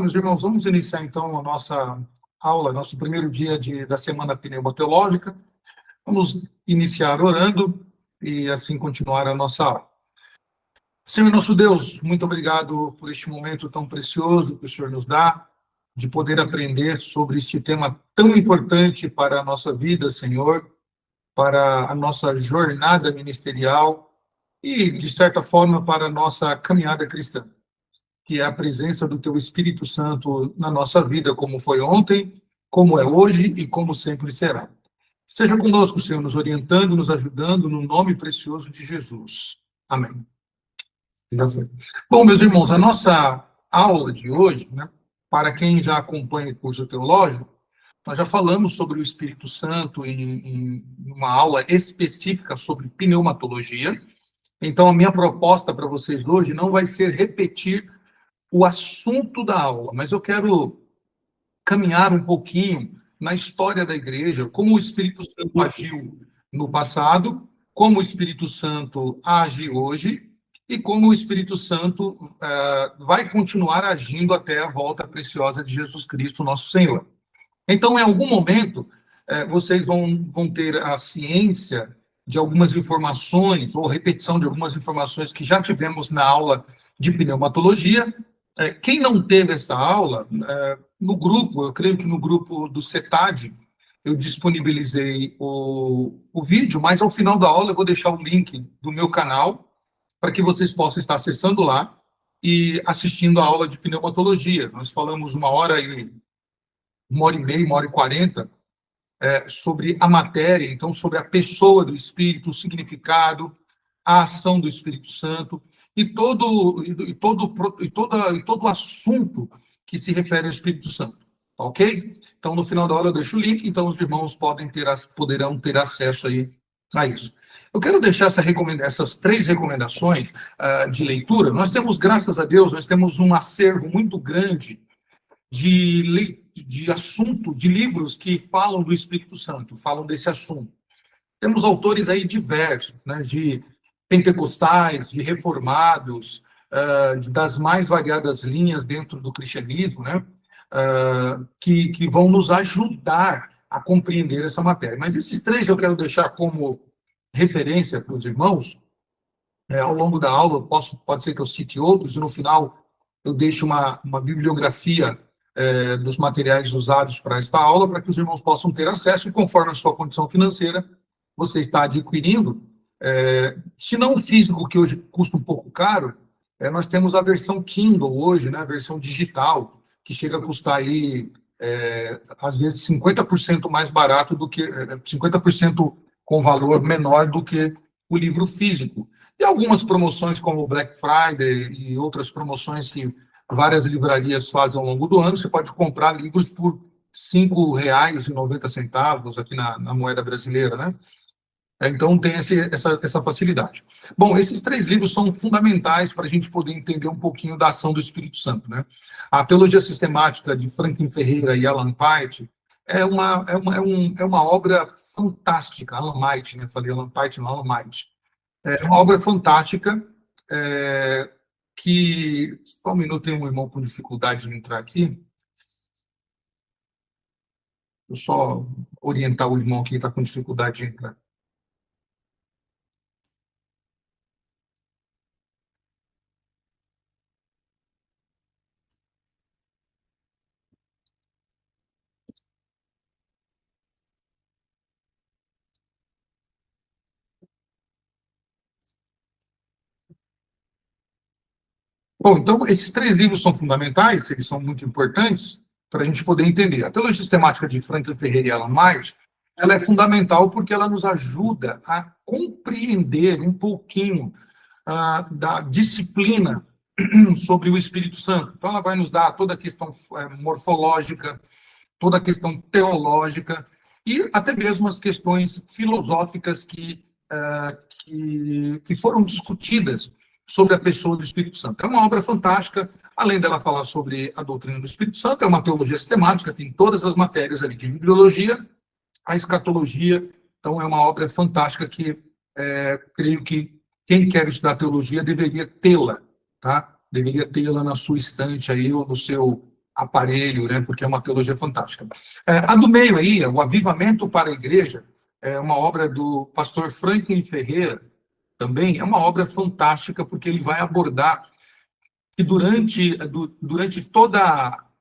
meus irmãos, vamos iniciar então a nossa aula, nosso primeiro dia da Semana Pneumateológica. Vamos iniciar orando e assim continuar a nossa aula. Senhor nosso Deus, muito obrigado por este momento tão precioso que o Senhor nos dá, de poder aprender sobre este tema tão importante para a nossa vida, Senhor, para a nossa jornada ministerial e, de certa forma, para a nossa caminhada cristã, que é a presença do Teu Espírito Santo na nossa vida, como foi ontem, como é hoje e como sempre será. Seja conosco, Senhor, nos orientando, nos ajudando, no nome precioso de Jesus. Amém. Já foi. Bom, meus irmãos, a nossa aula de hoje, né, para quem já acompanha o curso teológico, nós já falamos sobre o Espírito Santo em uma aula específica sobre pneumatologia. Então, a minha proposta para vocês hoje não vai ser repetir o assunto da aula, mas eu quero caminhar um pouquinho na história da igreja, como o Espírito Santo agiu no passado, como o Espírito Santo age hoje e como o Espírito Santo vai continuar agindo até a volta preciosa de Jesus Cristo, nosso Senhor. Então, em algum momento, vocês vão ter a ciência de algumas informações, ou repetição de algumas informações que já tivemos na aula de pneumatologia. Quem não teve essa aula, no grupo, eu creio que no grupo do CETAD, eu disponibilizei o vídeo, mas ao final da aula eu vou deixar o link do meu canal para que vocês possam estar acessando lá e assistindo a aula de pneumatologia. Nós falamos 1h e meia, 1h40, sobre a matéria, então sobre a pessoa do Espírito, o significado, a ação do Espírito Santo e todo o assunto que se refere ao Espírito Santo, ok? Então, no final da aula eu deixo o link, então os irmãos poderão ter acesso aí a isso. Eu quero deixar essas 3 recomendações de leitura. Nós temos, graças a Deus, nós temos um acervo muito grande de assunto, de livros que falam do Espírito Santo, falam desse assunto. Temos autores aí diversos, né, de pentecostais, de reformados, das mais variadas linhas dentro do cristianismo, né, que vão nos ajudar a compreender essa matéria. Mas esses 3 eu quero deixar como referência para os irmãos. Ao longo da aula, pode ser que eu cite outros, e no final eu deixo uma bibliografia dos materiais usados para esta aula, para que os irmãos possam ter acesso, e conforme a sua condição financeira, você está adquirindo. Se não o físico, que hoje custa um pouco caro, nós temos a versão Kindle hoje, né, a versão digital, que chega a custar aí, às vezes, 50% mais barato do que, 50% com valor menor do que o livro físico. E algumas promoções, como o Black Friday e outras promoções que várias livrarias fazem ao longo do ano, você pode comprar livros por R$ 5,90 aqui na moeda brasileira, né? Então, tem essa facilidade. Bom, esses 3 livros são fundamentais para a gente poder entender um pouquinho da ação do Espírito Santo, né? A Teologia Sistemática, de Franklin Ferreira e Alan White, é uma obra fantástica. Alan White, né? Falei Alan White, não, Alan White. É uma obra fantástica, que... Só um minuto, tem um irmão com dificuldade de entrar aqui. Vou só orientar o irmão que está com dificuldade de entrar. Bom, então, esses 3 livros são fundamentais, eles são muito importantes para a gente poder entender. A Teologia Sistemática de Franklin Ferreira e Alan White, ela é fundamental porque ela nos ajuda a compreender um pouquinho da disciplina sobre o Espírito Santo. Então, ela vai nos dar toda a questão morfológica, toda a questão teológica e até mesmo as questões filosóficas que foram discutidas sobre a pessoa do Espírito Santo. É uma obra fantástica, além dela falar sobre a doutrina do Espírito Santo, é uma teologia sistemática, tem todas as matérias ali de bibliologia, a escatologia, então é uma obra fantástica que creio que quem quer estudar teologia deveria tê-la, tá? Deveria tê-la na sua estante aí, ou no seu aparelho, né, porque é uma teologia fantástica. A do meio aí, o Avivamento para a Igreja, é uma obra do pastor Franklin Ferreira, também é uma obra fantástica, porque ele vai abordar que durante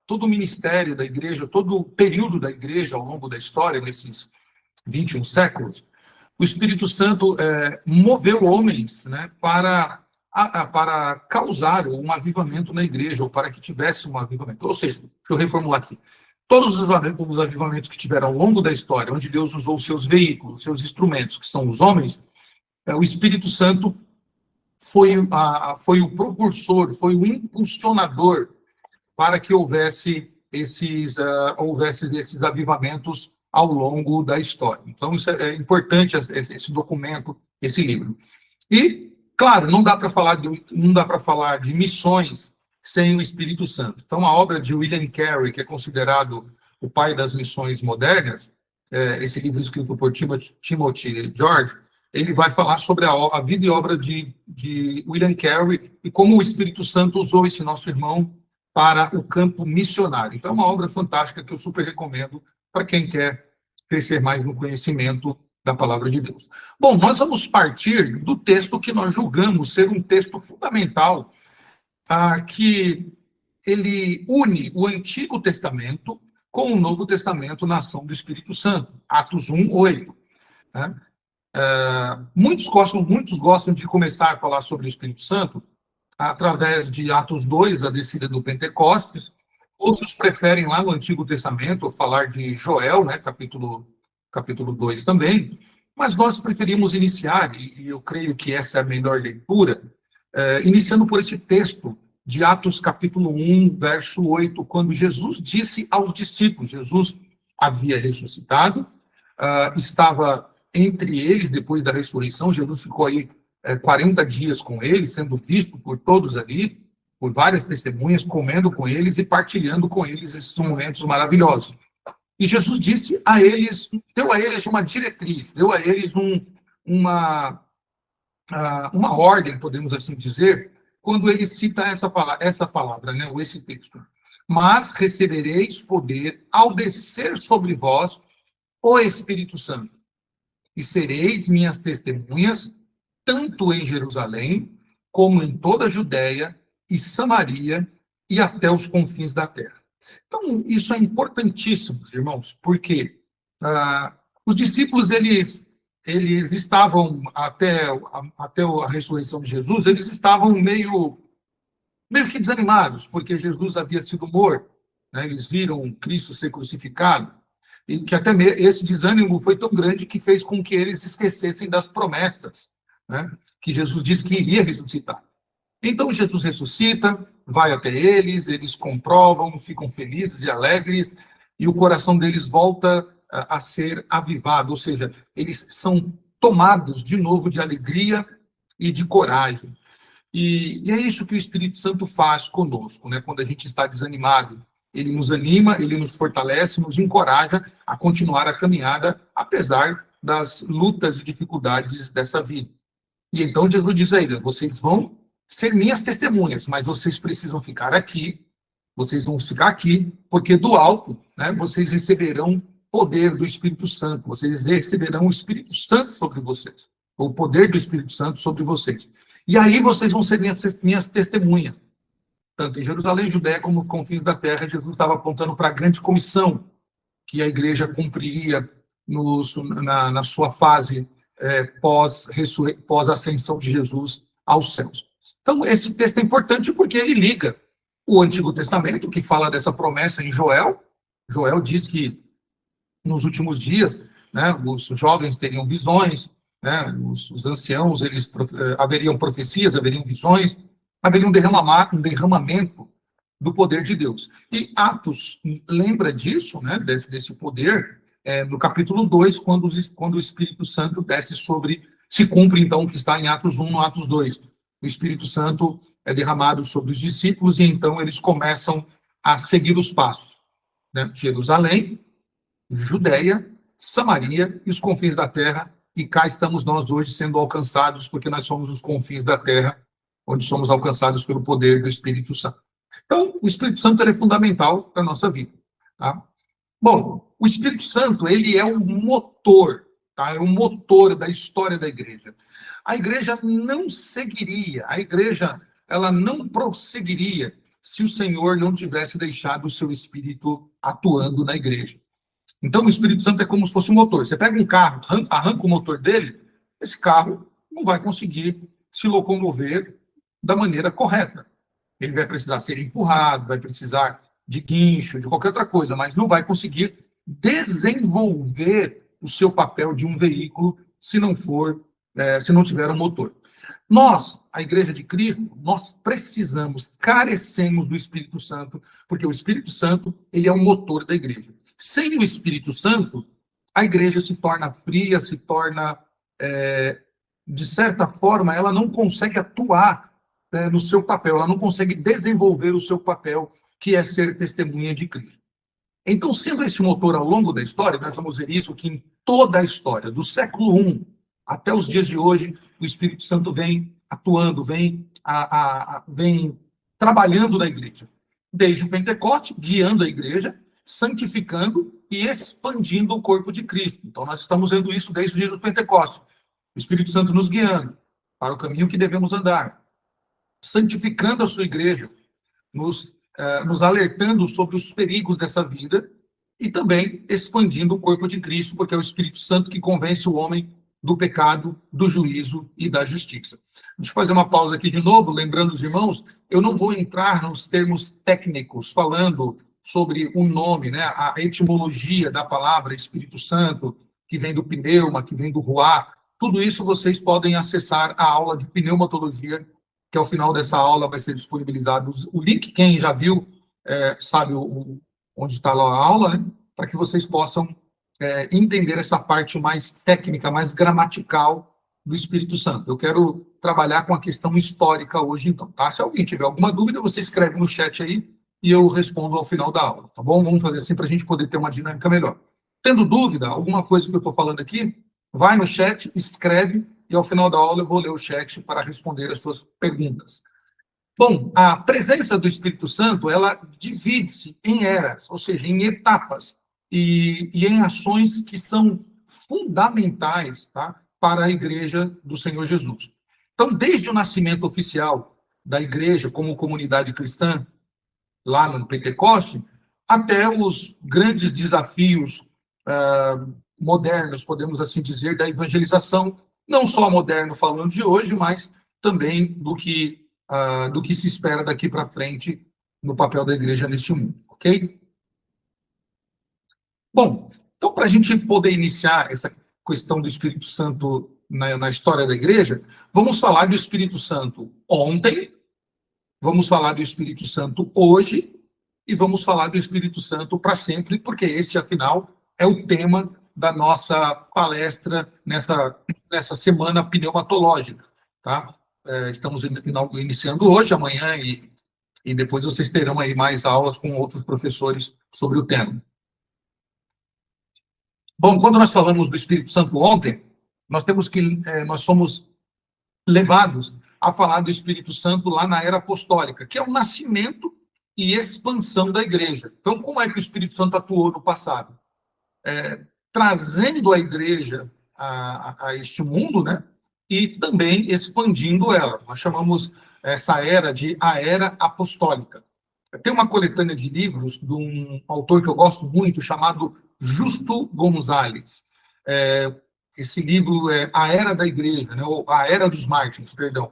todo o ministério da igreja, todo o período da igreja ao longo da história, nesses 21 séculos, o Espírito Santo moveu homens, né, para causar um avivamento na igreja, ou para que tivesse um avivamento. Ou seja, deixa eu reformular aqui. Todos os avivamentos que tiveram ao longo da história, onde Deus usou seus veículos, seus instrumentos, que são os homens, o Espírito Santo foi o propulsor, foi o impulsionador para que houvesse esses avivamentos ao longo da história. Então, isso é importante, esse documento, esse livro. E, claro, não dá para falar de missões sem o Espírito Santo. Então, a obra de William Carey, que é considerado o pai das missões modernas, esse livro escrito por Timothy George, ele vai falar sobre a vida e obra de William Carey e como o Espírito Santo usou esse nosso irmão para o campo missionário. Então, é uma obra fantástica que eu super recomendo para quem quer crescer mais no conhecimento da palavra de Deus. Bom, nós vamos partir do texto que nós julgamos ser um texto fundamental, que ele une o Antigo Testamento com o Novo Testamento na ação do Espírito Santo, Atos 1:8. Né? Muitos gostam de começar a falar sobre o Espírito Santo através de Atos 2, a descida do Pentecostes. Outros preferem lá no Antigo Testamento falar de Joel, né, capítulo 2 também, mas nós preferimos iniciar, e eu creio que essa é a melhor leitura, iniciando por esse texto de Atos capítulo 1, verso 8, quando Jesus disse aos discípulos, Jesus havia ressuscitado, estava entre eles depois da ressurreição, Jesus ficou aí 40 dias com eles, sendo visto por todos ali, por várias testemunhas, comendo com eles e partilhando com eles esses momentos maravilhosos. E Jesus disse a eles, deu a eles uma diretriz, deu a eles uma ordem, podemos assim dizer, quando ele cita essa palavra, né, ou esse texto. Mas recebereis poder ao descer sobre vós o Espírito Santo, e sereis minhas testemunhas, tanto em Jerusalém, como em toda a Judéia e Samaria e até os confins da terra. Então, isso é importantíssimo, irmãos, porque os discípulos, eles estavam, até a ressurreição de Jesus, eles estavam meio que desanimados, porque Jesus havia sido morto, né? Eles viram Cristo ser crucificado, e que até esse desânimo foi tão grande que fez com que eles esquecessem das promessas, né, que Jesus disse que iria ressuscitar. Então, Jesus ressuscita, vai até eles comprovam, ficam felizes e alegres, e o coração deles volta a ser avivado, ou seja, eles são tomados de novo de alegria e de coragem. E é isso que o Espírito Santo faz conosco, né? Quando a gente está desanimado, ele nos anima, ele nos fortalece, nos encoraja a continuar a caminhada, apesar das lutas e dificuldades dessa vida. E então Jesus diz a ele: vocês vão ser minhas testemunhas, mas vocês precisam ficar aqui, vocês vão ficar aqui, porque do alto, né, vocês receberão poder do Espírito Santo, vocês receberão o Espírito Santo sobre vocês, o poder do Espírito Santo sobre vocês. E aí vocês vão ser minhas testemunhas. Tanto em Jerusalém, Judéia, como nos confins da terra. Jesus estava apontando para a grande comissão que a igreja cumpriria na sua fase pós-ascensão de Jesus aos céus. Então, esse texto é importante porque ele liga o Antigo Testamento, que fala dessa promessa em Joel. Joel diz que nos últimos dias, né, os jovens teriam visões, né, os anciãos, haveriam profecias, haveriam visões, haveria um derramamento do poder de Deus. E Atos lembra disso, né, desse poder, no capítulo 2, quando o Espírito Santo desce se cumpre então o que está em Atos 1, no Atos 2. O Espírito Santo é derramado sobre os discípulos e então eles começam a seguir os passos, né? Jerusalém, Judéia, Samaria e os confins da terra, e cá estamos nós hoje sendo alcançados, porque nós somos os confins da terra, onde somos alcançados pelo poder do Espírito Santo. Então, o Espírito Santo ele é fundamental para a nossa vida. Tá? Bom, o Espírito Santo ele é o motor, tá? É o motor da história da igreja. A igreja não seguiria, a igreja ela não prosseguiria se o Senhor não tivesse deixado o seu Espírito atuando na igreja. Então, o Espírito Santo é como se fosse um motor. Você pega um carro, arranca o motor dele, esse carro não vai conseguir se locomover da maneira correta. Ele vai precisar ser empurrado, vai precisar de guincho, de qualquer outra coisa, mas não vai conseguir desenvolver o seu papel de um veículo se não for, se não tiver um motor. Nós, a Igreja de Cristo, nós precisamos, carecemos do Espírito Santo, porque o Espírito Santo ele é o motor da igreja. Sem o Espírito Santo, a igreja se torna fria, se torna, de certa forma, ela não consegue atuar no seu papel, ela não consegue desenvolver o seu papel, que é ser testemunha de Cristo. Então, sendo esse motor ao longo da história, nós vamos ver isso que em toda a história, do século I até os dias de hoje, o Espírito Santo vem atuando, vem trabalhando na igreja. Desde o Pentecoste, guiando a igreja, santificando e expandindo o corpo de Cristo. Então, nós estamos vendo isso desde o dia do Pentecoste. O Espírito Santo nos guiando para o caminho que devemos andar, santificando a sua igreja, nos alertando sobre os perigos dessa vida e também expandindo o corpo de Cristo, porque é o Espírito Santo que convence o homem do pecado, do juízo e da justiça. Deixa eu fazer uma pausa aqui de novo, lembrando os irmãos, eu não vou entrar nos termos técnicos, falando sobre o nome, né, a etimologia da palavra Espírito Santo, que vem do pneuma, que vem do ruá, tudo isso vocês podem acessar a aula de pneumatologia, que ao final dessa aula vai ser disponibilizado o link, quem já viu, sabe onde está lá a aula, né, para que vocês possam entender essa parte mais técnica, mais gramatical do Espírito Santo. Eu quero trabalhar com a questão histórica hoje, então, tá? Se alguém tiver alguma dúvida, você escreve no chat aí e eu respondo ao final da aula, tá bom? Vamos fazer assim para a gente poder ter uma dinâmica melhor. Tendo dúvida, alguma coisa que eu estou falando aqui, vai no chat, escreve e ao final da aula eu vou ler o chat para responder as suas perguntas. Bom, a presença do Espírito Santo, ela divide-se em eras, ou seja, em etapas, e em ações que são fundamentais, tá, para a igreja do Senhor Jesus. Então, desde o nascimento oficial da igreja como comunidade cristã, lá no Pentecoste, até os grandes desafios modernos, podemos assim dizer, da evangelização, não só moderno falando de hoje, mas também do que se espera daqui para frente no papel da igreja neste mundo, ok? Bom, então, para a gente poder iniciar essa questão do Espírito Santo na história da igreja, vamos falar do Espírito Santo ontem, vamos falar do Espírito Santo hoje e vamos falar do Espírito Santo para sempre, porque este, afinal, é o tema da nossa palestra nessa semana pneumatológica, tá? Estamos iniciando hoje, amanhã e depois vocês terão aí mais aulas com outros professores sobre o tema. Bom, quando nós falamos do Espírito Santo ontem, nós somos levados a falar do Espírito Santo lá na era apostólica, que é o nascimento e expansão da igreja. Então, como é que o Espírito Santo atuou no passado? Trazendo a igreja a este mundo, né? E também expandindo ela. Nós chamamos essa era de a era apostólica. Tem uma coletânea de livros de um autor que eu gosto muito, chamado Justo Gonzalez. Esse livro é A Era da Igreja, né, ou A Era dos Mártires, perdão.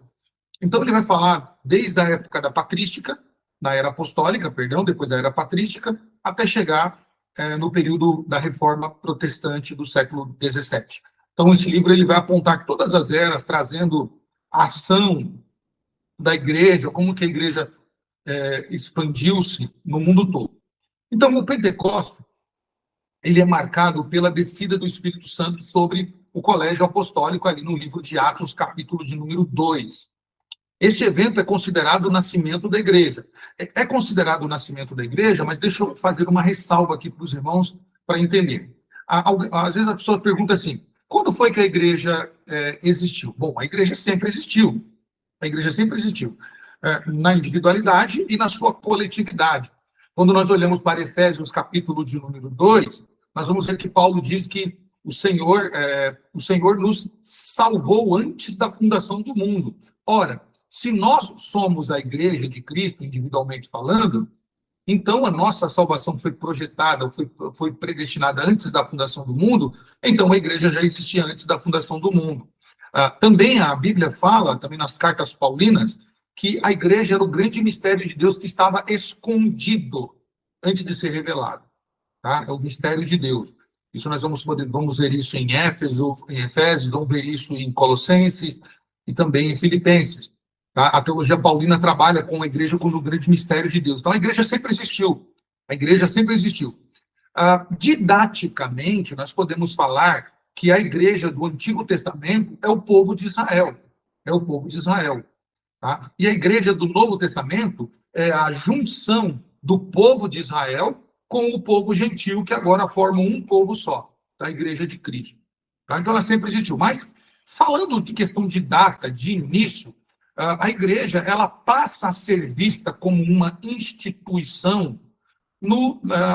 Então, ele vai falar desde a época da patrística, na era apostólica, perdão, depois da era patrística, até chegar no período da reforma protestante do século XVII. Então, esse livro ele vai apontar todas as eras, trazendo a ação da igreja, como que a igreja expandiu-se no mundo todo. Então, o Pentecostes, ele é marcado pela descida do Espírito Santo sobre o colégio apostólico, ali no livro de Atos, capítulo de número 2. Este evento é considerado o nascimento da igreja. É considerado o nascimento da igreja, mas deixa eu fazer uma ressalva aqui para os irmãos para entender. Às vezes a pessoa pergunta assim, quando foi que a igreja existiu? Bom, a igreja sempre existiu. A igreja sempre existiu. na individualidade e na sua coletividade. Quando nós olhamos para Efésios, capítulo de número 2, nós vamos ver que Paulo diz que o Senhor nos salvou antes da fundação do mundo. Ora, se nós somos a igreja de Cristo, individualmente falando, então a nossa salvação foi projetada, foi predestinada antes da fundação do mundo, então a igreja já existia antes da fundação do mundo. Também a Bíblia fala, também nas cartas paulinas, que a igreja era o grande mistério de Deus que estava escondido antes de ser revelado. Tá? É o mistério de Deus. Isso nós vamos ver isso em Efésios, vamos ver isso em Colossenses e também em Filipenses. Tá? A teologia paulina trabalha com a igreja como o grande mistério de Deus. Então, a igreja sempre existiu. A igreja sempre existiu. Didaticamente, nós podemos falar que a igreja do Antigo Testamento é o povo de Israel. É o povo de Israel. Tá? E a igreja do Novo Testamento é a junção do povo de Israel com o povo gentil, que agora formam um povo só, a igreja de Cristo. Tá? Então, ela sempre existiu. Mas, falando de questão de data, de início, a igreja ela passa a ser vista como uma instituição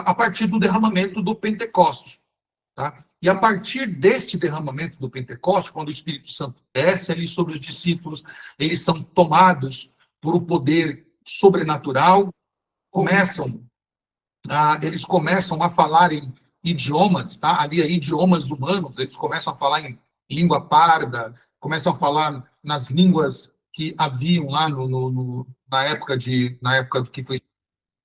a partir do derramamento do Pentecostes. Tá? E a partir deste derramamento do Pentecostes, quando o Espírito Santo desce ali sobre os discípulos, eles são tomados por um poder sobrenatural, eles começam a falar em idiomas, tá? Ali idiomas humanos, eles começam a falar em língua parda, começam a falar nas línguas que haviam lá na época que foi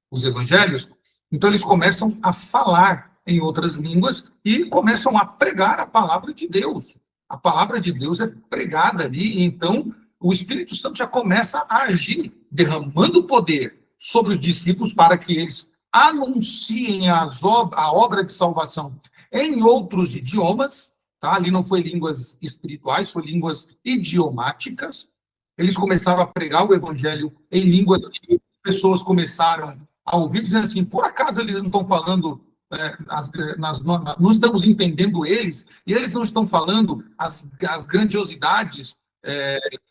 os evangelhos. Então eles começam a falar em outras línguas e começam a pregar a palavra de Deus. A palavra de Deus é pregada ali, e então o Espírito Santo já começa a agir, derramando poder sobre os discípulos para que eles anunciem a obra de salvação em outros idiomas. Tá? Ali não foi línguas espirituais, foi línguas idiomáticas. Eles começaram a pregar o evangelho em línguas que pessoas começaram a ouvir, dizendo assim, por acaso eles não estão falando, não estamos entendendo eles, e eles não estão falando as grandiosidades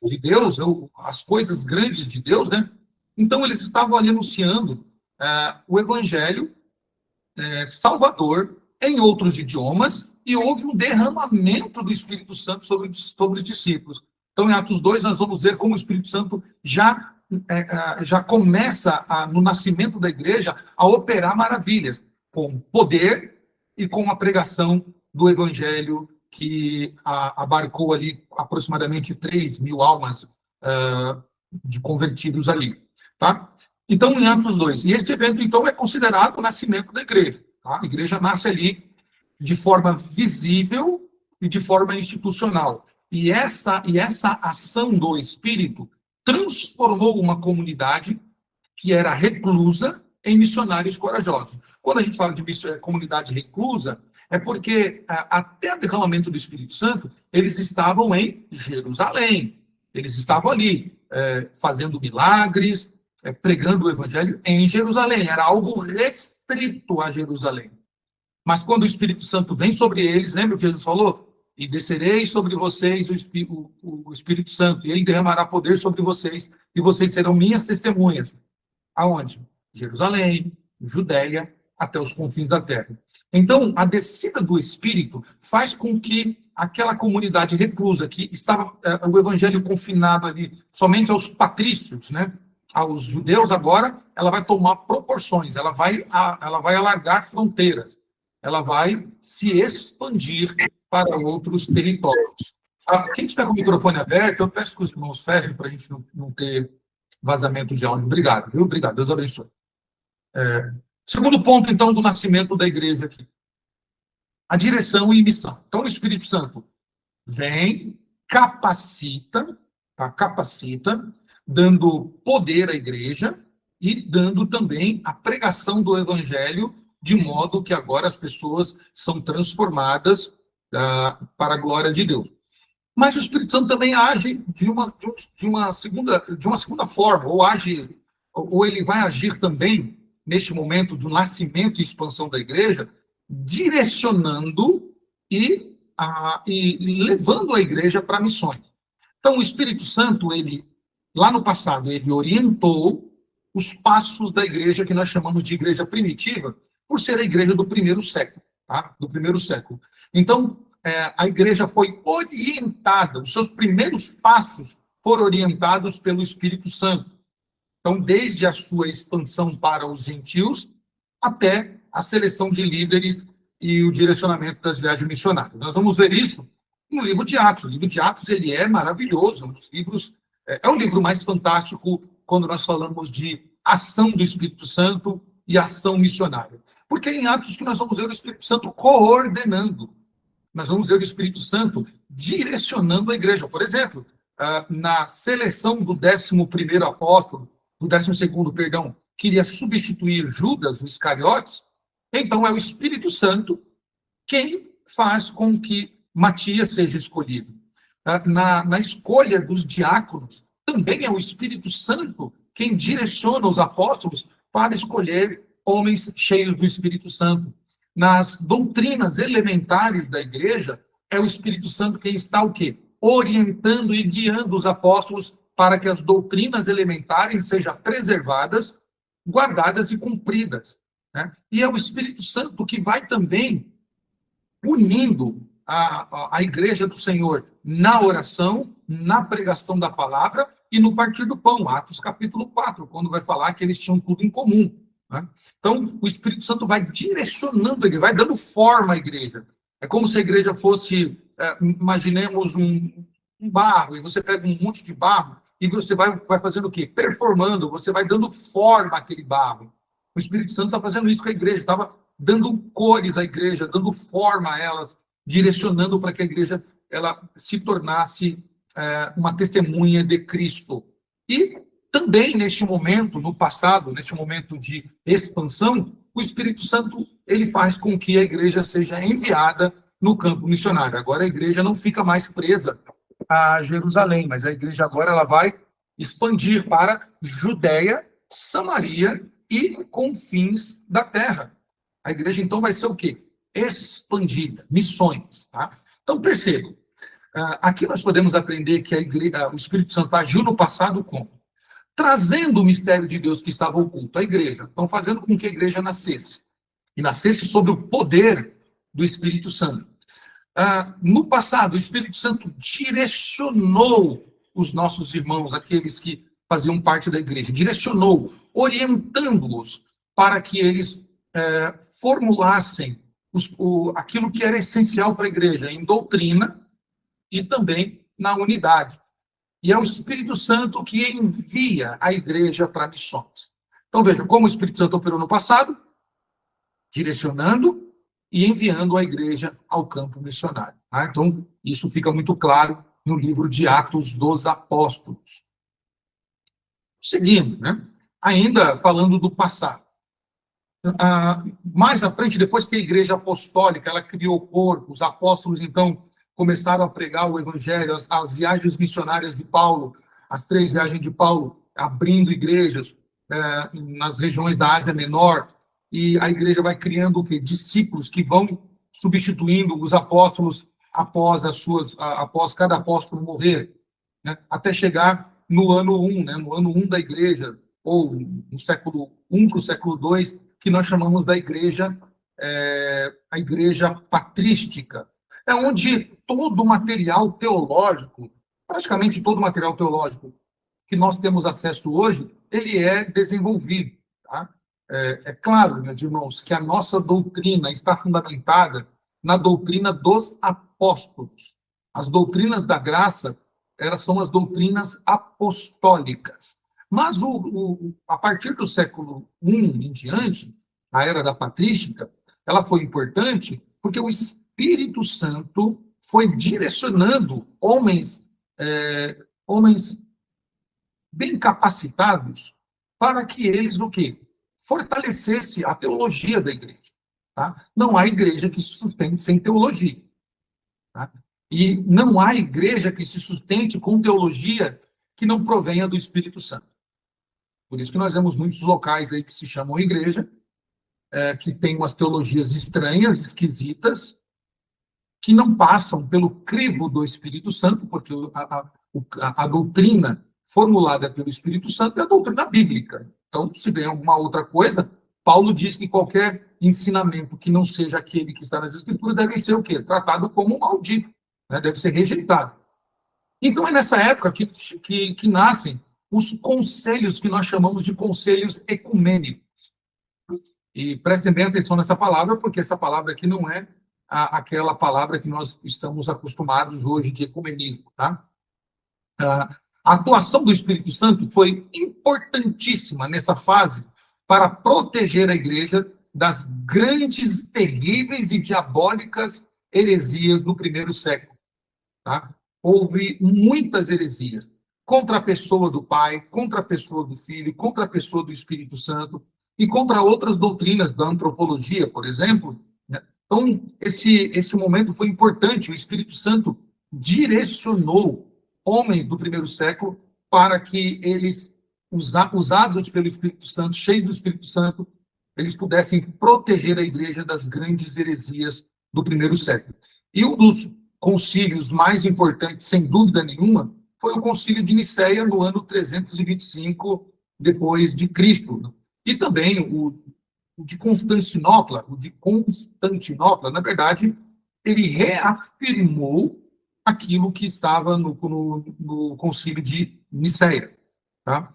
de Deus, as coisas grandes de Deus, né? Então, eles estavam ali anunciando o evangelho salvador em outros idiomas, e houve um derramamento do Espírito Santo sobre os discípulos. Então, em Atos 2, nós vamos ver como o Espírito Santo já começa, no nascimento da igreja, a operar maravilhas, com poder e com a pregação do evangelho que abarcou ali aproximadamente 3.000 almas de convertidos ali. Tá? Então, em Atos 2. E este evento, então, é considerado o nascimento da igreja. Tá? A igreja nasce ali de forma visível e de forma institucional. E essa ação do Espírito transformou uma comunidade que era reclusa em missionários corajosos. Quando a gente fala de comunidade reclusa, é porque até o derramamento do Espírito Santo, eles estavam em Jerusalém. Eles estavam ali fazendo milagres, pregando o evangelho em Jerusalém. Era algo restrito a Jerusalém. Mas quando o Espírito Santo vem sobre eles, lembra o que Jesus falou? E descerei sobre vocês o Espírito Santo, e ele derramará poder sobre vocês, e vocês serão minhas testemunhas. Aonde? Jerusalém, Judéia, até os confins da terra. Então, a descida do Espírito faz com que aquela comunidade reclusa, que estava o evangelho confinado ali somente aos patrícios, né? Aos judeus, agora, ela vai tomar proporções, ela vai alargar fronteiras, ela vai se expandir para outros territórios. Quem estiver com o microfone aberto, eu peço que os irmãos fechem para a gente não ter vazamento de áudio. Obrigado, viu? Obrigado, Deus abençoe. Segundo ponto, então, do nascimento da igreja aqui. A direção e missão. Então, o Espírito Santo vem, capacita, dando poder à igreja e dando também a pregação do evangelho, de modo que agora as pessoas são transformadas para a glória de Deus. Mas o Espírito Santo também age de uma segunda forma, ou ele vai agir também neste momento do nascimento e expansão da igreja, direcionando e levando a igreja para missões. Então, o Espírito Santo, ele lá no passado, ele orientou os passos da igreja que nós chamamos de igreja primitiva, por ser a igreja do primeiro século, tá? Do primeiro século. Então, a igreja foi orientada, os seus primeiros passos foram orientados pelo Espírito Santo. Então, desde a sua expansão para os gentios, até a seleção de líderes e o direcionamento das viagens missionárias. Nós vamos ver isso no livro de Atos. O livro de Atos, ele é maravilhoso, um dos livros, é o livro mais fantástico quando nós falamos de ação do Espírito Santo e ação missionária. Porque é em Atos que nós vamos ver o Espírito Santo coordenando. Nós vamos ver o Espírito Santo direcionando a igreja. Por exemplo, na seleção do 11º apóstolo, do 12º, perdão, queria substituir Judas, o Iscariotes, então é o Espírito Santo quem faz com que Matias seja escolhido. Na escolha dos diáconos, também é o Espírito Santo quem direciona os apóstolos para escolher homens cheios do Espírito Santo. Nas doutrinas elementares da igreja, é o Espírito Santo quem está o quê? Orientando e guiando os apóstolos para que as doutrinas elementares sejam preservadas, guardadas e cumpridas, né? E é o Espírito Santo que vai também unindo a igreja do Senhor na oração, na pregação da palavra e no partir do pão, Atos capítulo 4, quando vai falar que eles tinham tudo em comum, né? Então, o Espírito Santo vai direcionando a igreja, vai dando forma à igreja. É como se a igreja fosse, imaginemos um barro, e você pega um monte de barro, e você vai fazendo o quê? Performando, você vai dando forma àquele barro. O Espírito Santo está fazendo isso com a igreja, estava dando cores à igreja, dando forma a elas, direcionando para que a igreja ela se tornasse uma testemunha de Cristo. E também, neste momento, no passado, neste momento de expansão, o Espírito Santo ele faz com que a igreja seja enviada no campo missionário. Agora a igreja não fica mais presa a Jerusalém, mas a igreja agora ela vai expandir para Judéia, Samaria e confins da terra. A igreja, então, vai ser o quê? Expandida, missões. Tá? Então, percebam, aqui nós podemos aprender que o Espírito Santo agiu no passado como? Trazendo o mistério de Deus que estava oculto à igreja. Então, fazendo com que a igreja nascesse. E nascesse sob o poder do Espírito Santo. No passado, o Espírito Santo direcionou os nossos irmãos, aqueles que faziam parte da igreja, direcionou, orientando-os para que eles formulassem aquilo que era essencial para a igreja, em doutrina e também na unidade. E é o Espírito Santo que envia a igreja para missões. Então, veja, como o Espírito Santo operou no passado, direcionando e enviando a igreja ao campo missionário. Tá? Então, isso fica muito claro no livro de Atos dos Apóstolos. Seguindo, né? Ainda falando do passado. Mais à frente, depois que a igreja apostólica ela criou o corpo, os apóstolos, então, começaram a pregar o evangelho, as viagens missionárias de Paulo, as 3 viagens de Paulo, abrindo igrejas nas regiões da Ásia Menor, e a igreja vai criando o quê? Discípulos que vão substituindo os apóstolos após cada apóstolo morrer, né? Até chegar no ano 1, né? No ano 1 da igreja, ou no século I para o século II, que nós chamamos da igreja, a igreja patrística. É onde todo o material teológico, praticamente todo o material teológico que nós temos acesso hoje, ele é desenvolvido. Tá? É claro, meus irmãos, que a nossa doutrina está fundamentada na doutrina dos apóstolos. As doutrinas da graça, elas são as doutrinas apostólicas. Mas a partir do século I em diante, a era da patrística, ela foi importante porque o Espírito Santo foi direcionando homens bem capacitados para que eles o quê? Fortalecesse a teologia da igreja. Tá? Não há igreja que se sustente sem teologia. Tá? E não há igreja que se sustente com teologia que não provenha do Espírito Santo. Por isso que nós vemos muitos locais aí que se chamam igreja, que têm umas teologias estranhas, esquisitas, que não passam pelo crivo do Espírito Santo, porque a doutrina formulada pelo Espírito Santo é a doutrina bíblica. Então, se vem alguma outra coisa, Paulo diz que qualquer ensinamento que não seja aquele que está nas Escrituras deve ser o quê? Tratado como maldito, né? Deve ser rejeitado. Então, é nessa época que nascem os conselhos que nós chamamos de conselhos ecumênicos. E prestem bem atenção nessa palavra, porque essa palavra aqui não é aquela palavra que nós estamos acostumados hoje de ecumenismo, tá? A atuação do Espírito Santo foi importantíssima nessa fase para proteger a igreja das grandes, terríveis e diabólicas heresias do primeiro século. Tá? Houve muitas heresias contra a pessoa do Pai, contra a pessoa do Filho, contra a pessoa do Espírito Santo e contra outras doutrinas da antropologia, por exemplo. Né? Então, esse momento foi importante. O Espírito Santo direcionou homens do primeiro século para que eles, usados pelo Espírito Santo, cheios do Espírito Santo, eles pudessem proteger a igreja das grandes heresias do primeiro século. E um dos concílios mais importantes, sem dúvida nenhuma, foi o concílio de Nicéia, no ano 325 depois de Cristo. E também o de Constantinopla. O de Constantinopla, na verdade, ele reafirmou aquilo que estava no concílio de Nicéia. Tá?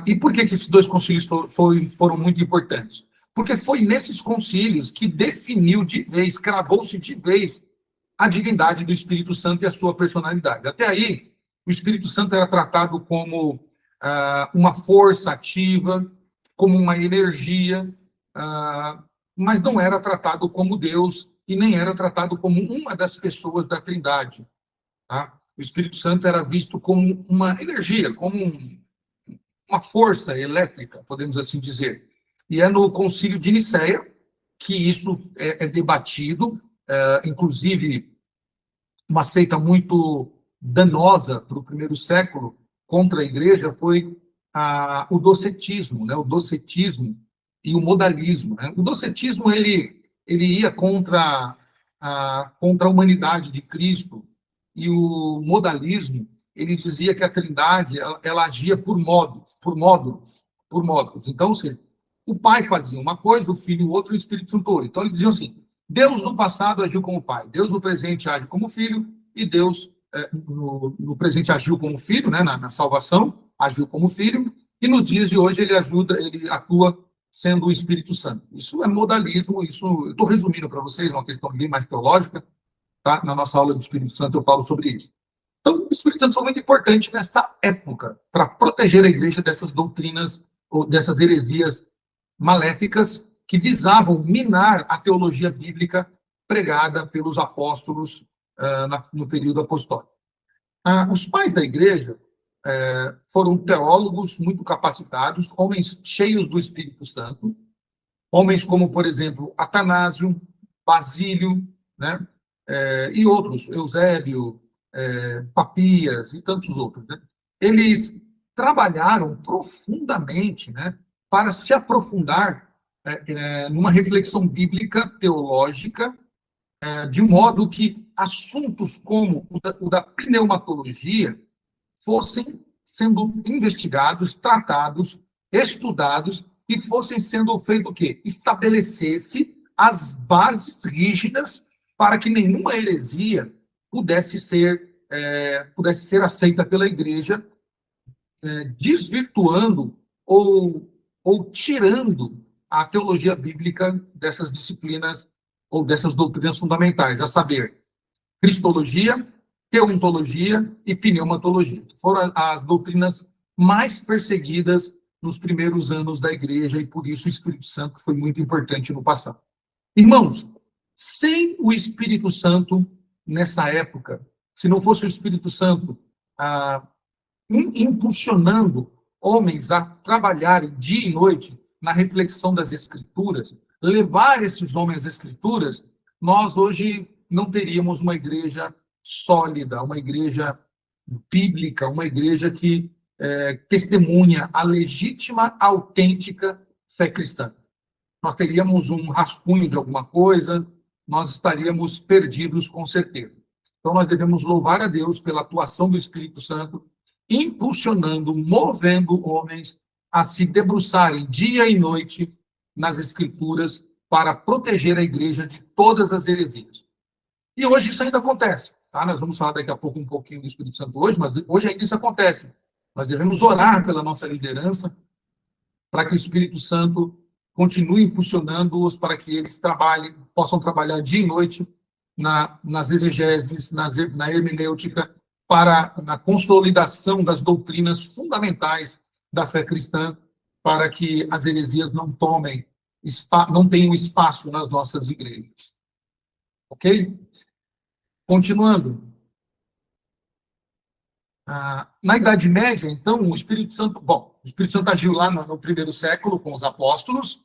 E por que esses dois concílios foram muito importantes? Porque foi nesses concílios que definiu de vez, cravou-se de vez, a divindade do Espírito Santo e a sua personalidade. Até aí, o Espírito Santo era tratado como uma força ativa, como uma energia, mas não era tratado como Deus e nem era tratado como uma das pessoas da Trindade. Tá? O Espírito Santo era visto como uma energia, como uma força elétrica, podemos assim dizer. E é no Concílio de Nicéia que isso é debatido, inclusive uma seita muito danosa para o primeiro século contra a igreja foi o docetismo, né? O docetismo e o modalismo. Né? O docetismo ele ia contra a humanidade de Cristo, e o modalismo ele dizia que a Trindade ela agia por módulos. Então, o Pai fazia uma coisa, o Filho outra, e o Espírito Santo outra. Então, eles diziam assim: Deus no passado agiu como Pai, Deus no presente age como Filho, e Deus no presente agiu como Filho, né, na salvação, agiu como Filho, e nos dias de hoje ele atua sendo o Espírito Santo. Isso é modalismo, isso eu estou resumindo para vocês, uma questão bem mais teológica, tá? Na nossa aula do Espírito Santo eu falo sobre isso. Então, o Espírito Santo foi muito importante nesta época para proteger a igreja dessas doutrinas ou dessas heresias maléficas que visavam minar a teologia bíblica pregada pelos apóstolos no período apostólico. Os pais da igreja foram teólogos muito capacitados, homens cheios do Espírito Santo, homens como, por exemplo, Atanásio, Basílio, né? E outros, Eusébio, Papias e tantos outros. Né? Eles trabalharam profundamente, né, para se aprofundar numa reflexão bíblica, teológica, de modo que assuntos como o da pneumatologia fossem sendo investigados, tratados, estudados e fossem sendo feito o quê? Estabelecesse as bases rígidas para que nenhuma heresia pudesse ser aceita pela igreja, desvirtuando ou tirando a teologia bíblica dessas disciplinas ou dessas doutrinas fundamentais, a saber, cristologia, teontologia e pneumatologia. Foram as doutrinas mais perseguidas nos primeiros anos da igreja e, por isso, o Espírito Santo foi muito importante no passado. Irmãos, sem o Espírito Santo, nessa época, se não fosse o Espírito Santo impulsionando homens a trabalharem dia e noite na reflexão das Escrituras, levar esses homens às Escrituras, nós hoje não teríamos uma igreja sólida, uma igreja bíblica, uma igreja que testemunha a legítima, autêntica fé cristã. Nós teríamos um rascunho de alguma coisa, nós estaríamos perdidos com certeza. Então, nós devemos louvar a Deus pela atuação do Espírito Santo impulsionando, movendo homens a se debruçarem dia e noite nas Escrituras para proteger a igreja de todas as heresias. E hoje isso ainda acontece. Tá? Nós vamos falar daqui a pouco um pouquinho do Espírito Santo hoje, mas hoje ainda isso acontece. Nós devemos orar pela nossa liderança para que o Espírito Santo continue impulsionando-os para que eles possam trabalhar dia e noite nas exegeses, na hermenêutica, na consolidação das doutrinas fundamentais da fé cristã, para que as heresias não tenham espaço nas nossas igrejas. Ok? Continuando. Na Idade Média, então, o Espírito Santo agiu lá no primeiro século com os apóstolos,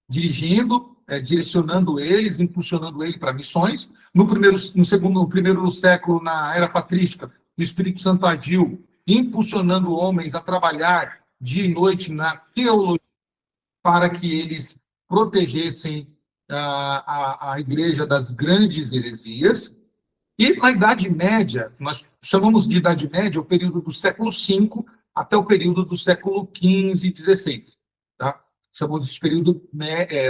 dirigindo, direcionando eles, impulsionando ele para missões. No primeiro século, na era patrística, o Espírito Santo agiu, impulsionando homens a trabalhar dia e noite na teologia para que eles protegessem a igreja das grandes heresias. E na Idade Média, nós chamamos de Idade Média o período do século V até o período do século XV e XVI. Tá? Chamamos de período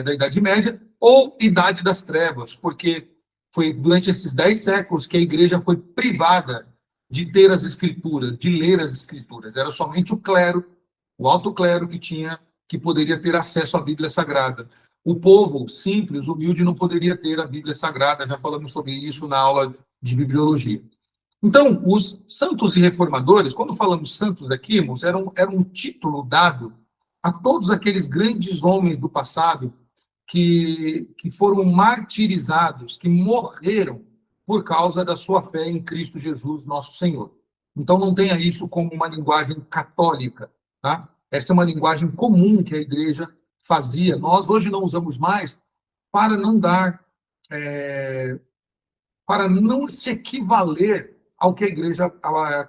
da Idade Média ou Idade das Trevas, porque foi durante esses 10 séculos que a igreja foi privada de ter as Escrituras, de ler as Escrituras. Era somente o clero, o alto clero que poderia ter acesso à Bíblia Sagrada. O povo simples, humilde, não poderia ter a Bíblia Sagrada. Já falamos sobre isso na aula de bibliologia. Então, os santos e reformadores, quando falamos santos aqui, irmãos, era um título dado a todos aqueles grandes homens do passado que foram martirizados, que morreram por causa da sua fé em Cristo Jesus, nosso Senhor. Então, não tenha isso como uma linguagem católica, tá? Essa é uma linguagem comum que a igreja fazia. Nós hoje não usamos mais para não dar... para não se equivaler ao que a Igreja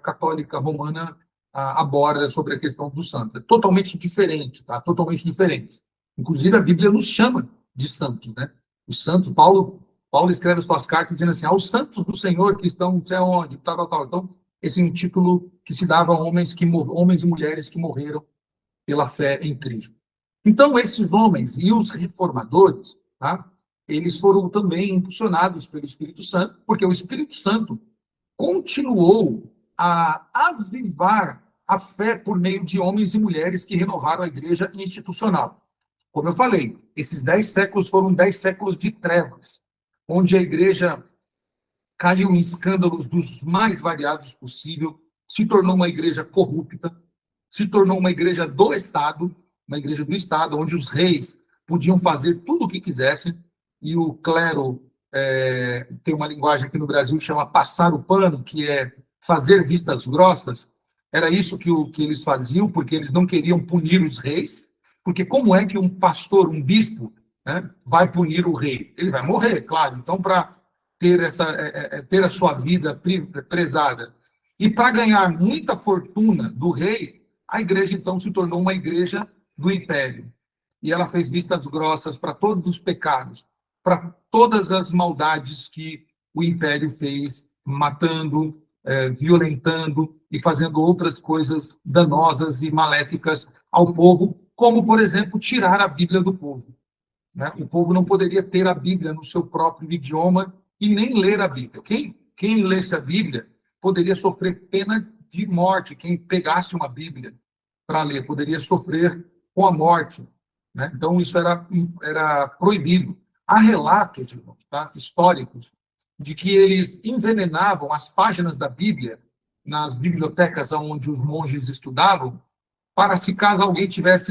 Católica Romana aborda sobre a questão do santo. É totalmente diferente, tá? Totalmente diferente. Inclusive, a Bíblia nos chama de santos, né? Os santos, Paulo escreve suas cartas dizendo assim, aos santos do Senhor que estão não sei onde, tal. Então, esse é um título que se dava a homens e mulheres que morreram pela fé em Cristo. Então, esses homens e os reformadores, tá? Eles foram também impulsionados pelo Espírito Santo, porque o Espírito Santo continuou a avivar a fé por meio de homens e mulheres que renovaram a igreja institucional. Como eu falei, esses 10 séculos foram 10 séculos de trevas, onde a igreja caiu em escândalos dos mais variados possível, se tornou uma igreja corrupta, se tornou uma igreja do Estado, onde os reis podiam fazer tudo o que quisessem, e o clero tem uma linguagem aqui no Brasil que chama passar o pano, que é fazer vistas grossas. Era isso que eles faziam, porque eles não queriam punir os reis, porque como é que um pastor, um bispo, né, vai punir o rei? Ele vai morrer, claro. Então, para ter a sua vida prezada e para ganhar muita fortuna do rei, a igreja, então, se tornou uma igreja do império. E ela fez vistas grossas para todos os pecados, para todas as maldades que o império fez, matando, violentando e fazendo outras coisas danosas e maléficas ao povo, como, por exemplo, tirar a Bíblia do povo. Né? O povo não poderia ter a Bíblia no seu próprio idioma e nem ler a Bíblia. Quem lesse a Bíblia poderia sofrer pena de morte. Quem pegasse uma Bíblia para ler poderia sofrer com a morte. Né? Então, isso era proibido. Há relatos, irmãos, tá? Históricos, de que eles envenenavam as páginas da Bíblia nas bibliotecas onde os monges estudavam, para se caso alguém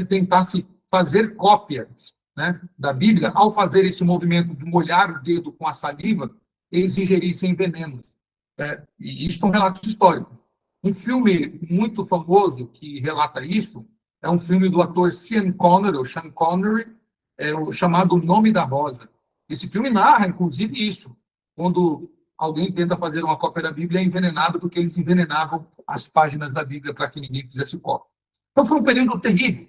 tentasse fazer cópias, né, da Bíblia, ao fazer esse movimento de molhar o dedo com a saliva, eles ingerissem venenos. E isso são relatos históricos. Um filme muito famoso que relata isso é um filme do ator Sean Connery, chamado O Nome da Rosa. Esse filme narra, inclusive, isso, quando alguém tenta fazer uma cópia da Bíblia, é envenenado porque eles envenenavam as páginas da Bíblia para que ninguém fizesse cópia. Então, foi um período terrível,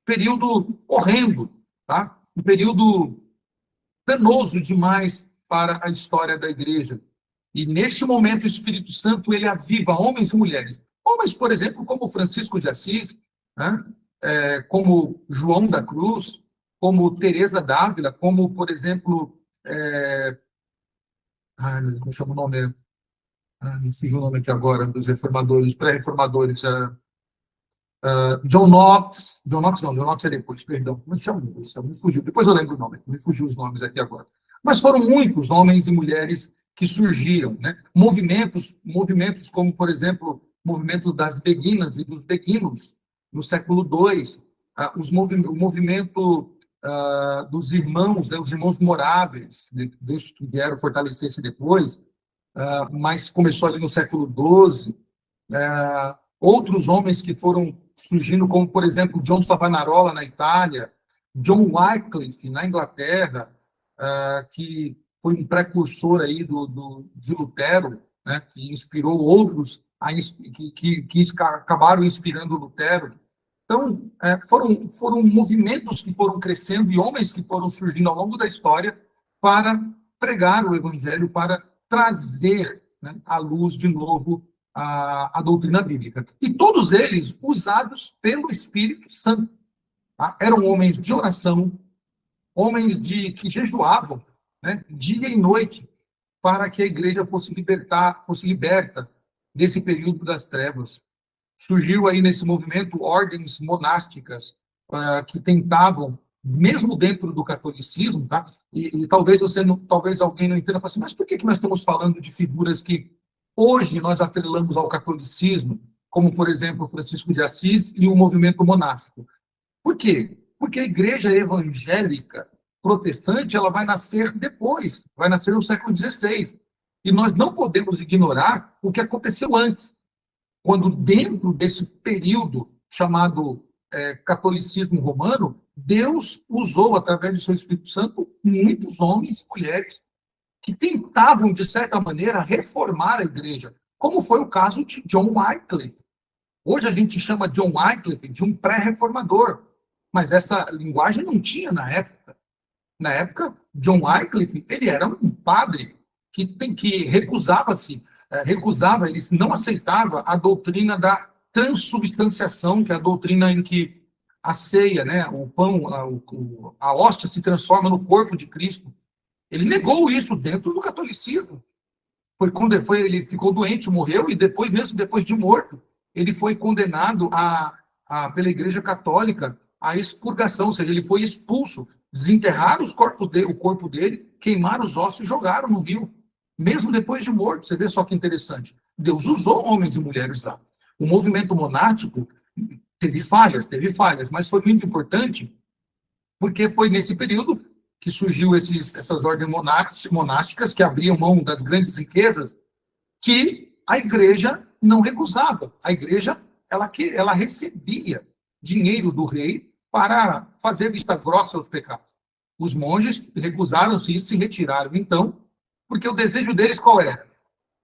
período horrendo, tá? Um período danoso demais para a história da igreja. E, nesse momento, o Espírito Santo ele aviva homens e mulheres Homens, por exemplo, como Francisco de Assis, né? Como João da Cruz, como Teresa d'Ávila, como, por exemplo, me chama o nome, me fugiu o nome aqui agora, dos reformadores, pré-reformadores, John Knox é depois, perdão, como chama isso? Me fugiu, depois eu lembro o nome, me fugiu os nomes aqui agora. Mas foram muitos homens e mulheres que surgiram, né? Movimentos como, por exemplo, o movimento das beguinas e dos beguinos, no século II, o movimento dos irmãos, né? Os irmãos moráveis, desde que vieram fortalecer-se depois, mas começou ali no século XII, outros homens que foram surgindo, como, por exemplo, John Savonarola, na Itália, John Wycliffe, na Inglaterra, que foi um precursor aí de Lutero, né, que inspirou outros, que acabaram inspirando Lutero. Então, foram movimentos que foram crescendo e homens que foram surgindo ao longo da história para pregar o evangelho, para trazer, né, à luz de novo a doutrina bíblica. E todos eles usados pelo Espírito Santo. Tá? Eram homens de oração, homens que jejuavam, né, dia e noite, para que a igreja fosse liberta desse período das trevas. Surgiu aí nesse movimento ordens monásticas que tentavam, mesmo dentro do catolicismo, tá? E talvez talvez alguém não entenda, fale assim, mas por que nós estamos falando de figuras que hoje nós atrelamos ao catolicismo, como, por exemplo, Francisco de Assis e o movimento monástico? Por quê? Porque a igreja evangélica protestante ela vai nascer depois, vai nascer no século XVI. E nós não podemos ignorar o que aconteceu antes, quando dentro desse período chamado catolicismo romano, Deus usou, através do seu Espírito Santo, muitos homens e mulheres que tentavam, de certa maneira, reformar a igreja, como foi o caso de John Wycliffe. Hoje a gente chama John Wycliffe de um pré-reformador, mas essa linguagem não tinha na época. Na época, John Wycliffe, ele era um padre que recusava, ele não aceitava a doutrina da transubstanciação, que é a doutrina em que a ceia, né, o pão, a hóstia se transforma no corpo de Cristo. Ele negou isso dentro do catolicismo. Ele ficou doente, morreu, e mesmo depois de morto, ele foi condenado pela Igreja Católica à expurgação, ou seja, ele foi expulso. Desenterraram o corpo dele, queimaram os ossos e jogaram no rio, mesmo depois de morto. Você vê só que interessante. Deus usou homens e mulheres lá. O movimento monástico teve falhas, mas foi muito importante, porque foi nesse período que surgiu essas ordens monásticas que abriam mão das grandes riquezas, que a igreja não recusava. A igreja ela recebia dinheiro do rei para fazer vista grossa aos pecados. Os monges recusaram-se e se retiraram, então, porque o desejo deles qual era?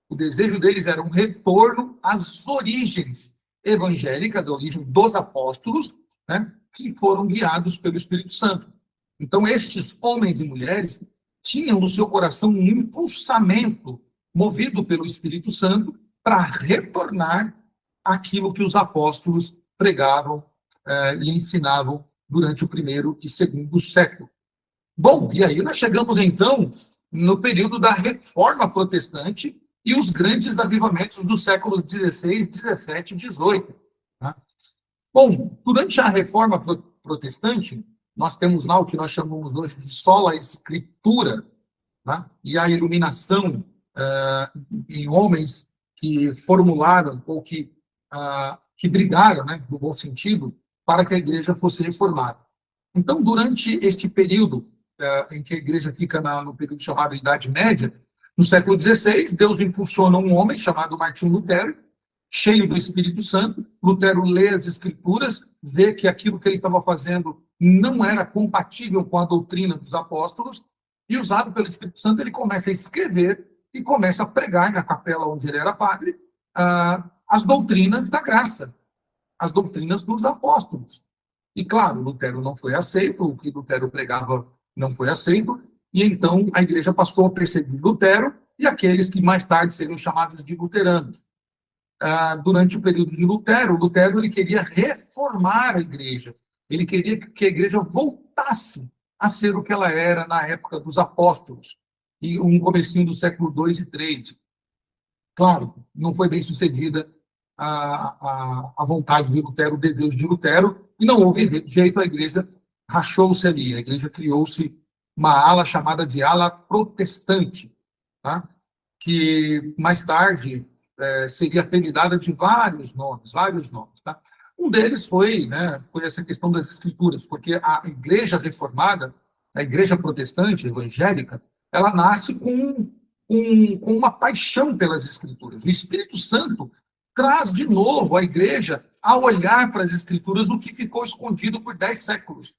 O desejo deles era um retorno às origens evangélicas, a origem dos apóstolos, né, que foram guiados pelo Espírito Santo. Então, estes homens e mulheres tinham no seu coração um impulsamento movido pelo Espírito Santo para retornar aquilo que os apóstolos pregavam e ensinavam durante o primeiro e segundo século. Bom, e aí nós chegamos, então, no período da Reforma Protestante e os grandes avivamentos dos séculos XVI, XVII e XVIII. Tá? Bom, durante a Reforma Protestante, nós temos lá o que nós chamamos hoje de sola escritura, tá? E a iluminação em homens que formularam ou que brigaram, né, no bom sentido, para que a igreja fosse reformada. Então, durante este período em que a igreja fica no período chamado Idade Média, no século XVI, Deus impulsiona um homem chamado Martinho Lutero, cheio do Espírito Santo. Lutero lê as Escrituras, vê que aquilo que ele estava fazendo não era compatível com a doutrina dos apóstolos, e, usado pelo Espírito Santo, ele começa a escrever e começa a pregar na capela onde ele era padre as doutrinas da graça, as doutrinas dos apóstolos. E, claro, Lutero não foi aceito, o que Lutero pregava não foi aceito, e então a igreja passou a perseguir Lutero e aqueles que mais tarde seriam chamados de luteranos. durante o período de Lutero. Lutero ele queria reformar a igreja. Ele queria que a igreja voltasse a ser o que ela era na época dos apóstolos, e um comecinho do século II e III. Claro, não foi bem sucedida a vontade de Lutero, o desejo de Lutero, e não houve jeito, a igreja rachou-se ali, a igreja criou-se uma ala chamada de ala protestante, tá? Que mais tarde seria apelidada de vários nomes, tá? Um deles foi, né, foi essa questão das escrituras, porque a igreja reformada, a igreja protestante, evangélica, ela nasce com uma paixão pelas escrituras. O Espírito Santo traz de novo a igreja a olhar para as escrituras, o que ficou escondido por 10 séculos.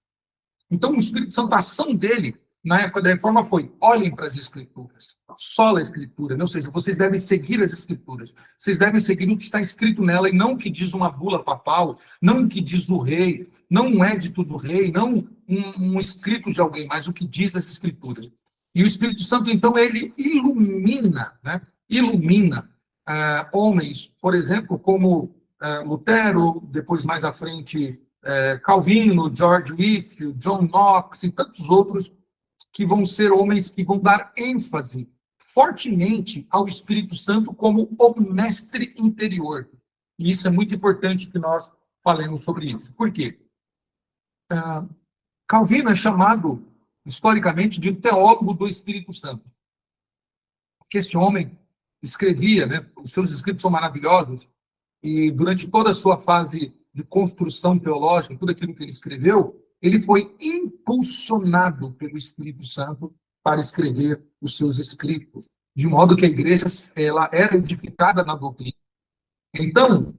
Então, o Espírito Santo, a ação dele, na época da reforma, foi: olhem para as escrituras, sola a escritura, né? Ou seja, vocês devem seguir as escrituras, vocês devem seguir o que está escrito nela, e não o que diz uma bula papal, não o que diz o rei, não um édito do rei, não um escrito de alguém, mas o que diz as escrituras. E o Espírito Santo, então, ele ilumina, né? Ilumina homens, por exemplo, como Lutero, depois mais à frente Calvino, George Whitefield, John Knox e tantos outros, que vão ser homens que vão dar ênfase fortemente ao Espírito Santo como o mestre interior. E isso é muito importante que nós falemos sobre isso. Por quê? Calvino é chamado, historicamente, de teólogo do Espírito Santo. Porque este homem escrevia, né, os seus escritos são maravilhosos, e durante toda a sua fase de construção teológica, tudo aquilo que ele escreveu, ele foi impulsionado pelo Espírito Santo para escrever os seus escritos, de modo que a igreja ela era edificada na doutrina. Então,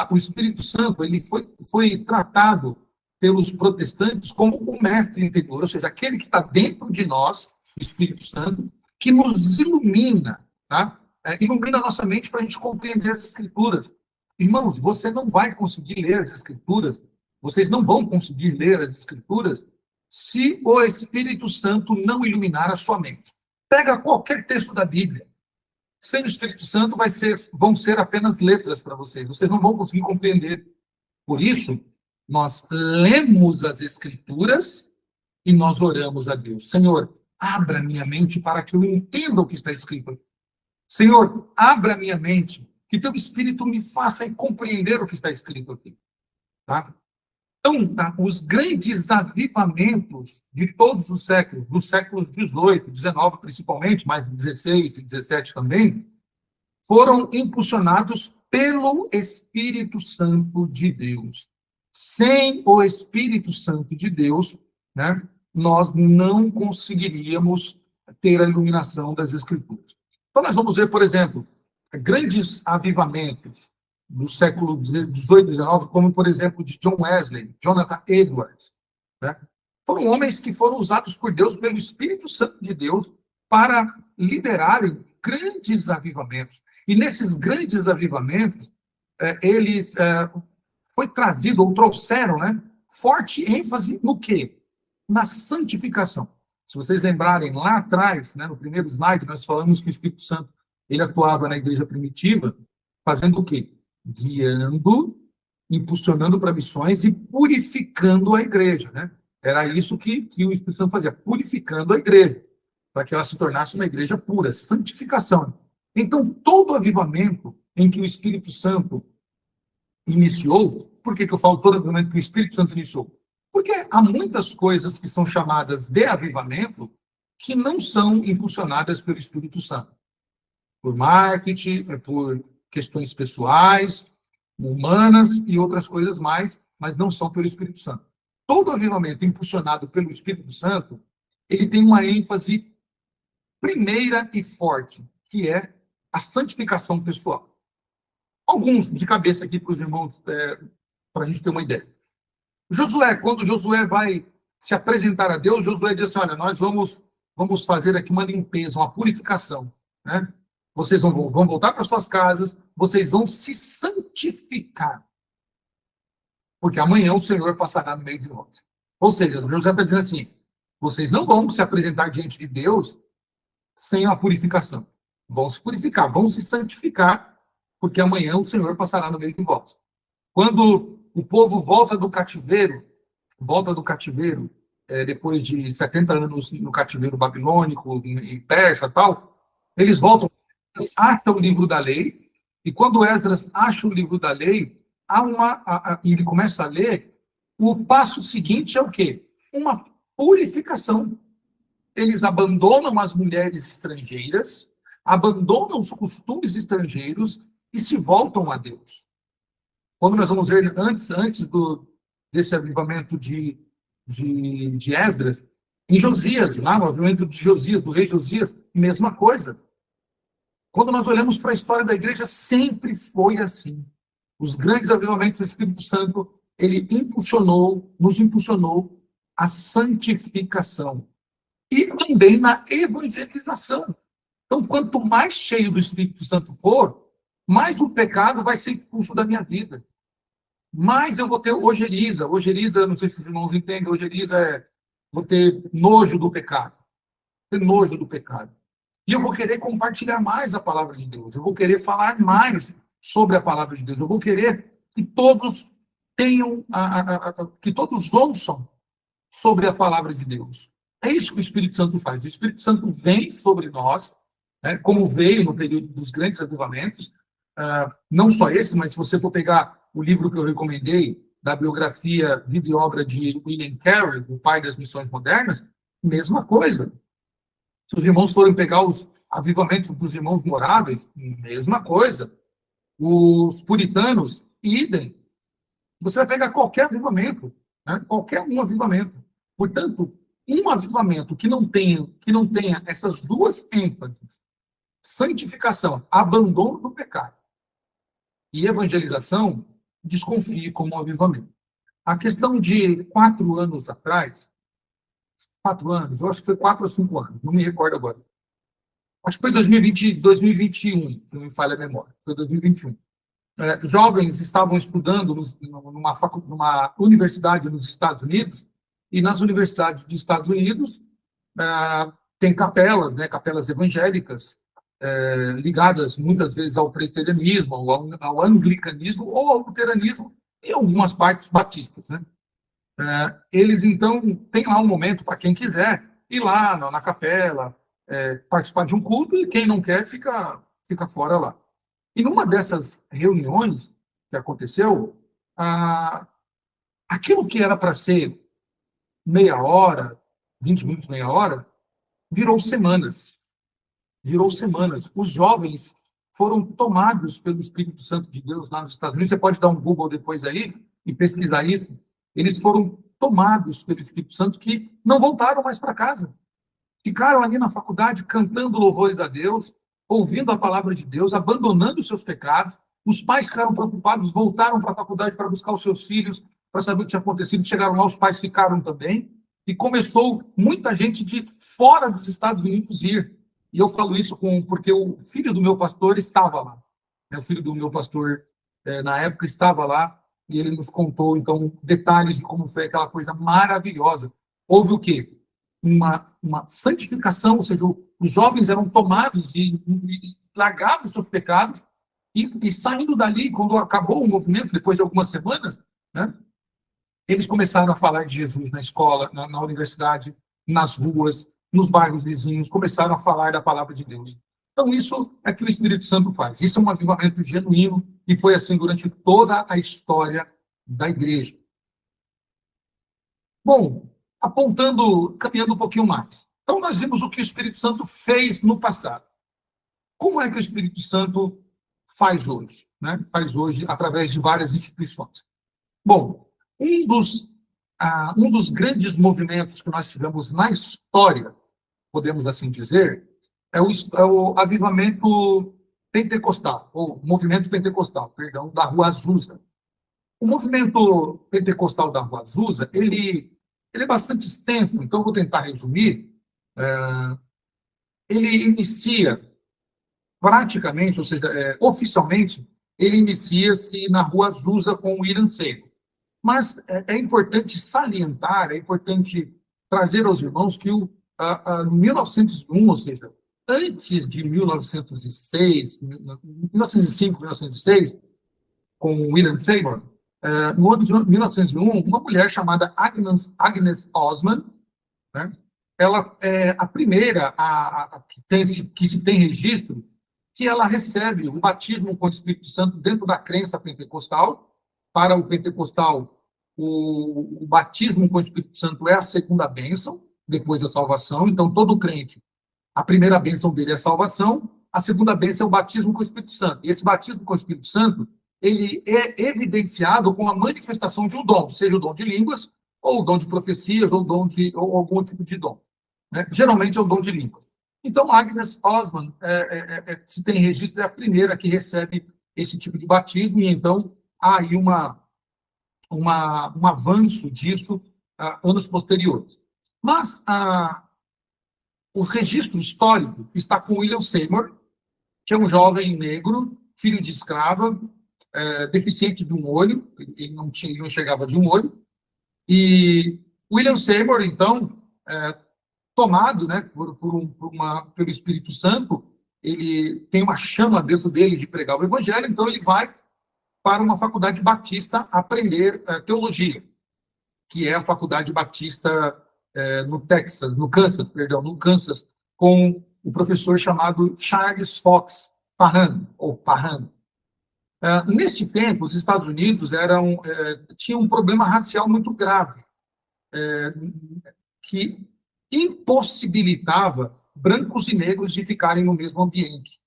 o Espírito Santo ele foi tratado pelos protestantes como o mestre interior, ou seja, aquele que está dentro de nós, o Espírito Santo, que nos ilumina, tá? Ilumina a nossa mente para a gente compreender as Escrituras. Irmãos, você não vai conseguir ler as Escrituras, vocês não vão conseguir ler as Escrituras se o Espírito Santo não iluminar a sua mente. Pega qualquer texto da Bíblia. Sem o Espírito Santo vão ser apenas letras para vocês. Vocês não vão conseguir compreender. Por isso, nós lemos as Escrituras e nós oramos a Deus. Senhor, abra minha mente para que eu entenda o que está escrito aqui. Senhor, abra minha mente, que teu Espírito me faça compreender o que está escrito aqui. Tá? Então, os grandes avivamentos de todos os séculos, dos séculos XVIII, XIX principalmente, mas XVI e XVII também, foram impulsionados pelo Espírito Santo de Deus. Sem o Espírito Santo de Deus, né, nós não conseguiríamos ter a iluminação das Escrituras. Então, nós vamos ver, por exemplo, grandes avivamentos do século XVIII e XIX, como, por exemplo, de John Wesley, Jonathan Edwards. Né? Foram homens que foram usados por Deus, pelo Espírito Santo de Deus, para liderarem grandes avivamentos. E nesses grandes avivamentos, eles foi trazido, ou trouxeram, né, forte ênfase no quê? Na santificação. Se vocês lembrarem, lá atrás, né, no primeiro slide, nós falamos que o Espírito Santo ele atuava na igreja primitiva, fazendo o quê? Guiando, impulsionando para missões e purificando a igreja. Né? Era isso que o Espírito Santo fazia, purificando a igreja, para que ela se tornasse uma igreja pura, santificação. Então, todo avivamento em que o Espírito Santo iniciou, por que eu falo todo avivamento que o Espírito Santo iniciou? Porque há muitas coisas que são chamadas de avivamento que não são impulsionadas pelo Espírito Santo. Por marketing, por questões pessoais, humanas e outras coisas mais, mas não são pelo Espírito Santo. Todo avivamento impulsionado pelo Espírito Santo, ele tem uma ênfase primeira e forte, que é a santificação pessoal. Alguns de cabeça aqui para os irmãos, para a gente ter uma ideia. Josué, quando Josué vai se apresentar a Deus, Josué diz assim, olha, nós vamos fazer aqui uma limpeza, uma purificação, né? Vocês vão voltar para suas casas, vocês vão se santificar. Porque amanhã o Senhor passará no meio de nós. Ou seja, Josué está dizendo assim, vocês não vão se apresentar diante de Deus sem a purificação. Vão se purificar, vão se santificar, porque amanhã o Senhor passará no meio de vós. Quando o povo volta do cativeiro, depois de 70 anos no cativeiro babilônico, em persa e tal, eles voltam, acham o livro da lei, e quando Esdras acha o livro da lei, e ele começa a ler, o passo seguinte é o quê? Uma purificação. Eles abandonam as mulheres estrangeiras, abandonam os costumes estrangeiros e se voltam a Deus. Quando nós vamos ver antes desse avivamento de Esdras, em Josias, lá no avivamento de Josias, do rei Josias, mesma coisa. Quando nós olhamos para a história da igreja, sempre foi assim. Os grandes avivamentos do Espírito Santo, ele nos impulsionou à santificação e também na evangelização. Então, quanto mais cheio do Espírito Santo for, mais o pecado vai ser expulso da minha vida. Mais eu vou ter ojeriza. Ojeriza, não sei se os irmãos entendem, ojeriza vou ter nojo do pecado. Ter nojo do pecado. E eu vou querer compartilhar mais a palavra de Deus. Eu vou querer falar mais sobre a palavra de Deus. Eu vou querer que todos tenham, que todos ouçam sobre a palavra de Deus. É isso que o Espírito Santo faz. O Espírito Santo vem sobre nós, né, como veio no período dos grandes avivamentos, não só esse, mas se você for pegar o livro que eu recomendei, da biografia, vida e obra de William Carey, o pai das missões modernas, mesma coisa. Se os irmãos forem pegar os avivamentos dos irmãos moráveis, mesma coisa. Os puritanos, idem. Você vai pegar qualquer avivamento, né? Qualquer um avivamento. Portanto, um avivamento que não tenha essas duas ênfases, santificação, abandono do pecado e evangelização, desconfie como um avivamento. A questão de 4 anos atrás, 4 anos, eu acho que foi 4 ou 5 anos, não me recordo agora. Acho que foi 2021, se não me falha a memória, foi 2021. Jovens estavam estudando numa universidade nos Estados Unidos, e nas universidades dos Estados Unidos tem capelas, né, capelas evangélicas, ligadas muitas vezes ao presbiterianismo, ao anglicanismo ou ao luteranismo e algumas partes batistas, né? Eles, então, têm lá um momento para quem quiser ir lá na capela, participar de um culto, e quem não quer fica fora lá. E numa dessas reuniões que aconteceu, aquilo que era para ser meia hora, 20 minutos, meia hora, virou semanas. Virou semanas. Os jovens foram tomados pelo Espírito Santo de Deus lá nos Estados Unidos. Você pode dar um Google depois aí e pesquisar isso. Eles foram tomados pelo Espírito Santo, que não voltaram mais para casa. Ficaram ali na faculdade cantando louvores a Deus, ouvindo a palavra de Deus, abandonando os seus pecados. Os pais ficaram preocupados, voltaram para a faculdade para buscar os seus filhos, para saber o que tinha acontecido. Chegaram lá, os pais ficaram também. E começou muita gente de fora dos Estados Unidos ir. E eu falo isso porque o filho do meu pastor estava lá. O filho do meu pastor, na época, estava lá, e ele nos contou, então, detalhes de como foi aquela coisa maravilhosa. Houve o quê? Uma santificação, ou seja, os jovens eram tomados e largavam os seus pecados, e saindo dali, quando acabou o movimento, depois de algumas semanas, né, eles começaram a falar de Jesus na escola, na universidade, nas ruas, nos bairros vizinhos, começaram a falar da palavra de Deus. Então, isso é que o Espírito Santo faz. Isso é um avivamento genuíno, e foi assim durante toda a história da igreja. Bom, caminhando um pouquinho mais. Então, nós vimos o que o Espírito Santo fez no passado. Como é que o Espírito Santo faz hoje? Né? Faz hoje através de várias instituições. Bom, um dos grandes movimentos que nós tivemos na história, podemos assim dizer, é o avivamento pentecostal, ou movimento pentecostal, perdão, da Rua Azusa. O movimento pentecostal da Rua Azusa, ele é bastante extenso, então eu vou tentar resumir. Ele inicia praticamente, ou seja, oficialmente, ele inicia-se na Rua Azusa com o William Seymour. Mas é importante salientar, é importante trazer aos irmãos que em 1901, ou seja, antes de 1906, 1905, 1906, com William Seymour, no ano de 1901, uma mulher chamada Agnes Osman, né, ela é a primeira que se tem registro que ela recebe o batismo com o Espírito Santo dentro da crença pentecostal. Para o pentecostal, o batismo com o Espírito Santo é a segunda bênção, depois da salvação. Então, todo crente, a primeira bênção dele é a salvação, a segunda bênção é o batismo com o Espírito Santo. E esse batismo com o Espírito Santo, ele é evidenciado com a manifestação de um dom, seja o dom de línguas, ou o dom de profecias, ou algum tipo de dom. Né? Geralmente é o dom de línguas. Então, Agnes Osman, se tem registro, é a primeira que recebe esse tipo de batismo, e então há aí um avanço disso anos posteriores. Mas o registro histórico está com William Seymour, que é um jovem negro, filho de escrava, deficiente de um olho, ele não enxergava de um olho, e William Seymour, então, tomado, né, pelo Espírito Santo, ele tem uma chama dentro dele de pregar o evangelho, então ele vai para uma faculdade batista aprender teologia, que é a faculdade batista no Kansas, com o professor chamado Charles Fox Parham, ou Parham. Neste tempo, os Estados Unidos tinham um problema racial muito grave, que impossibilitava brancos e negros de ficarem no mesmo ambiente.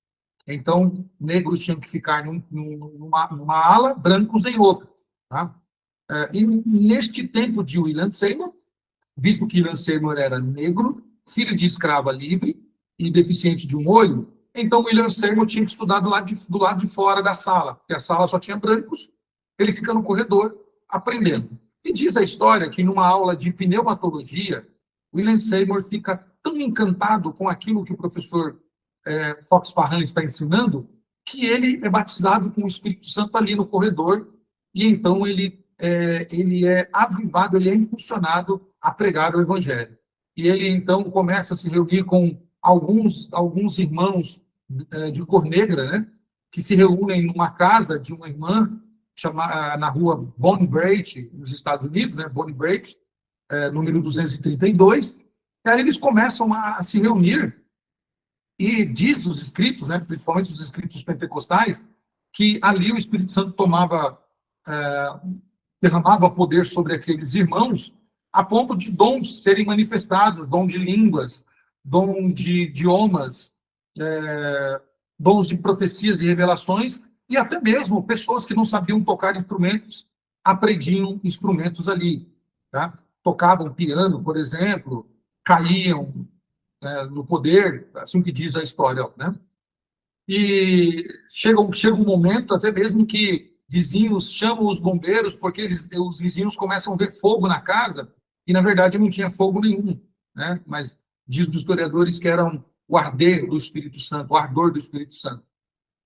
Então, negros tinham que ficar numa ala, brancos em outra. Tá? E neste tempo de William Seymour, visto que William Seymour era negro, filho de escrava livre e deficiente de um olho, então William Seymour tinha que estudar do lado de fora da sala, porque a sala só tinha brancos, ele fica no corredor aprendendo. E diz a história que numa aula de pneumatologia, William Seymour fica tão encantado com aquilo que o professor Fox Parham está ensinando, que ele é batizado com o Espírito Santo ali no corredor, e então ele é avivado, ele é impulsionado a pregar o Evangelho. E ele, então, começa a se reunir com alguns irmãos de cor negra, né, que se reúnem numa casa de uma irmã na rua Bonnie Brae, nos Estados Unidos, né, Bonnie Brae, número 232, e aí eles começam a se reunir, e diz os escritos, né, principalmente os escritos pentecostais, que ali o Espírito Santo derramava poder sobre aqueles irmãos, a ponto de dons serem manifestados, dom de línguas, dom de idiomas, dons de profecias e revelações, e até mesmo pessoas que não sabiam tocar instrumentos, aprendiam instrumentos ali. Tá? Tocavam piano, por exemplo, caíam no poder, assim que diz a história. Né? E chega um momento até mesmo que vizinhos chamam os bombeiros porque os vizinhos começam a ver fogo na casa e, na verdade, não tinha fogo nenhum. Né? Mas diz os historiadores que era o arder do Espírito Santo, o ardor do Espírito Santo.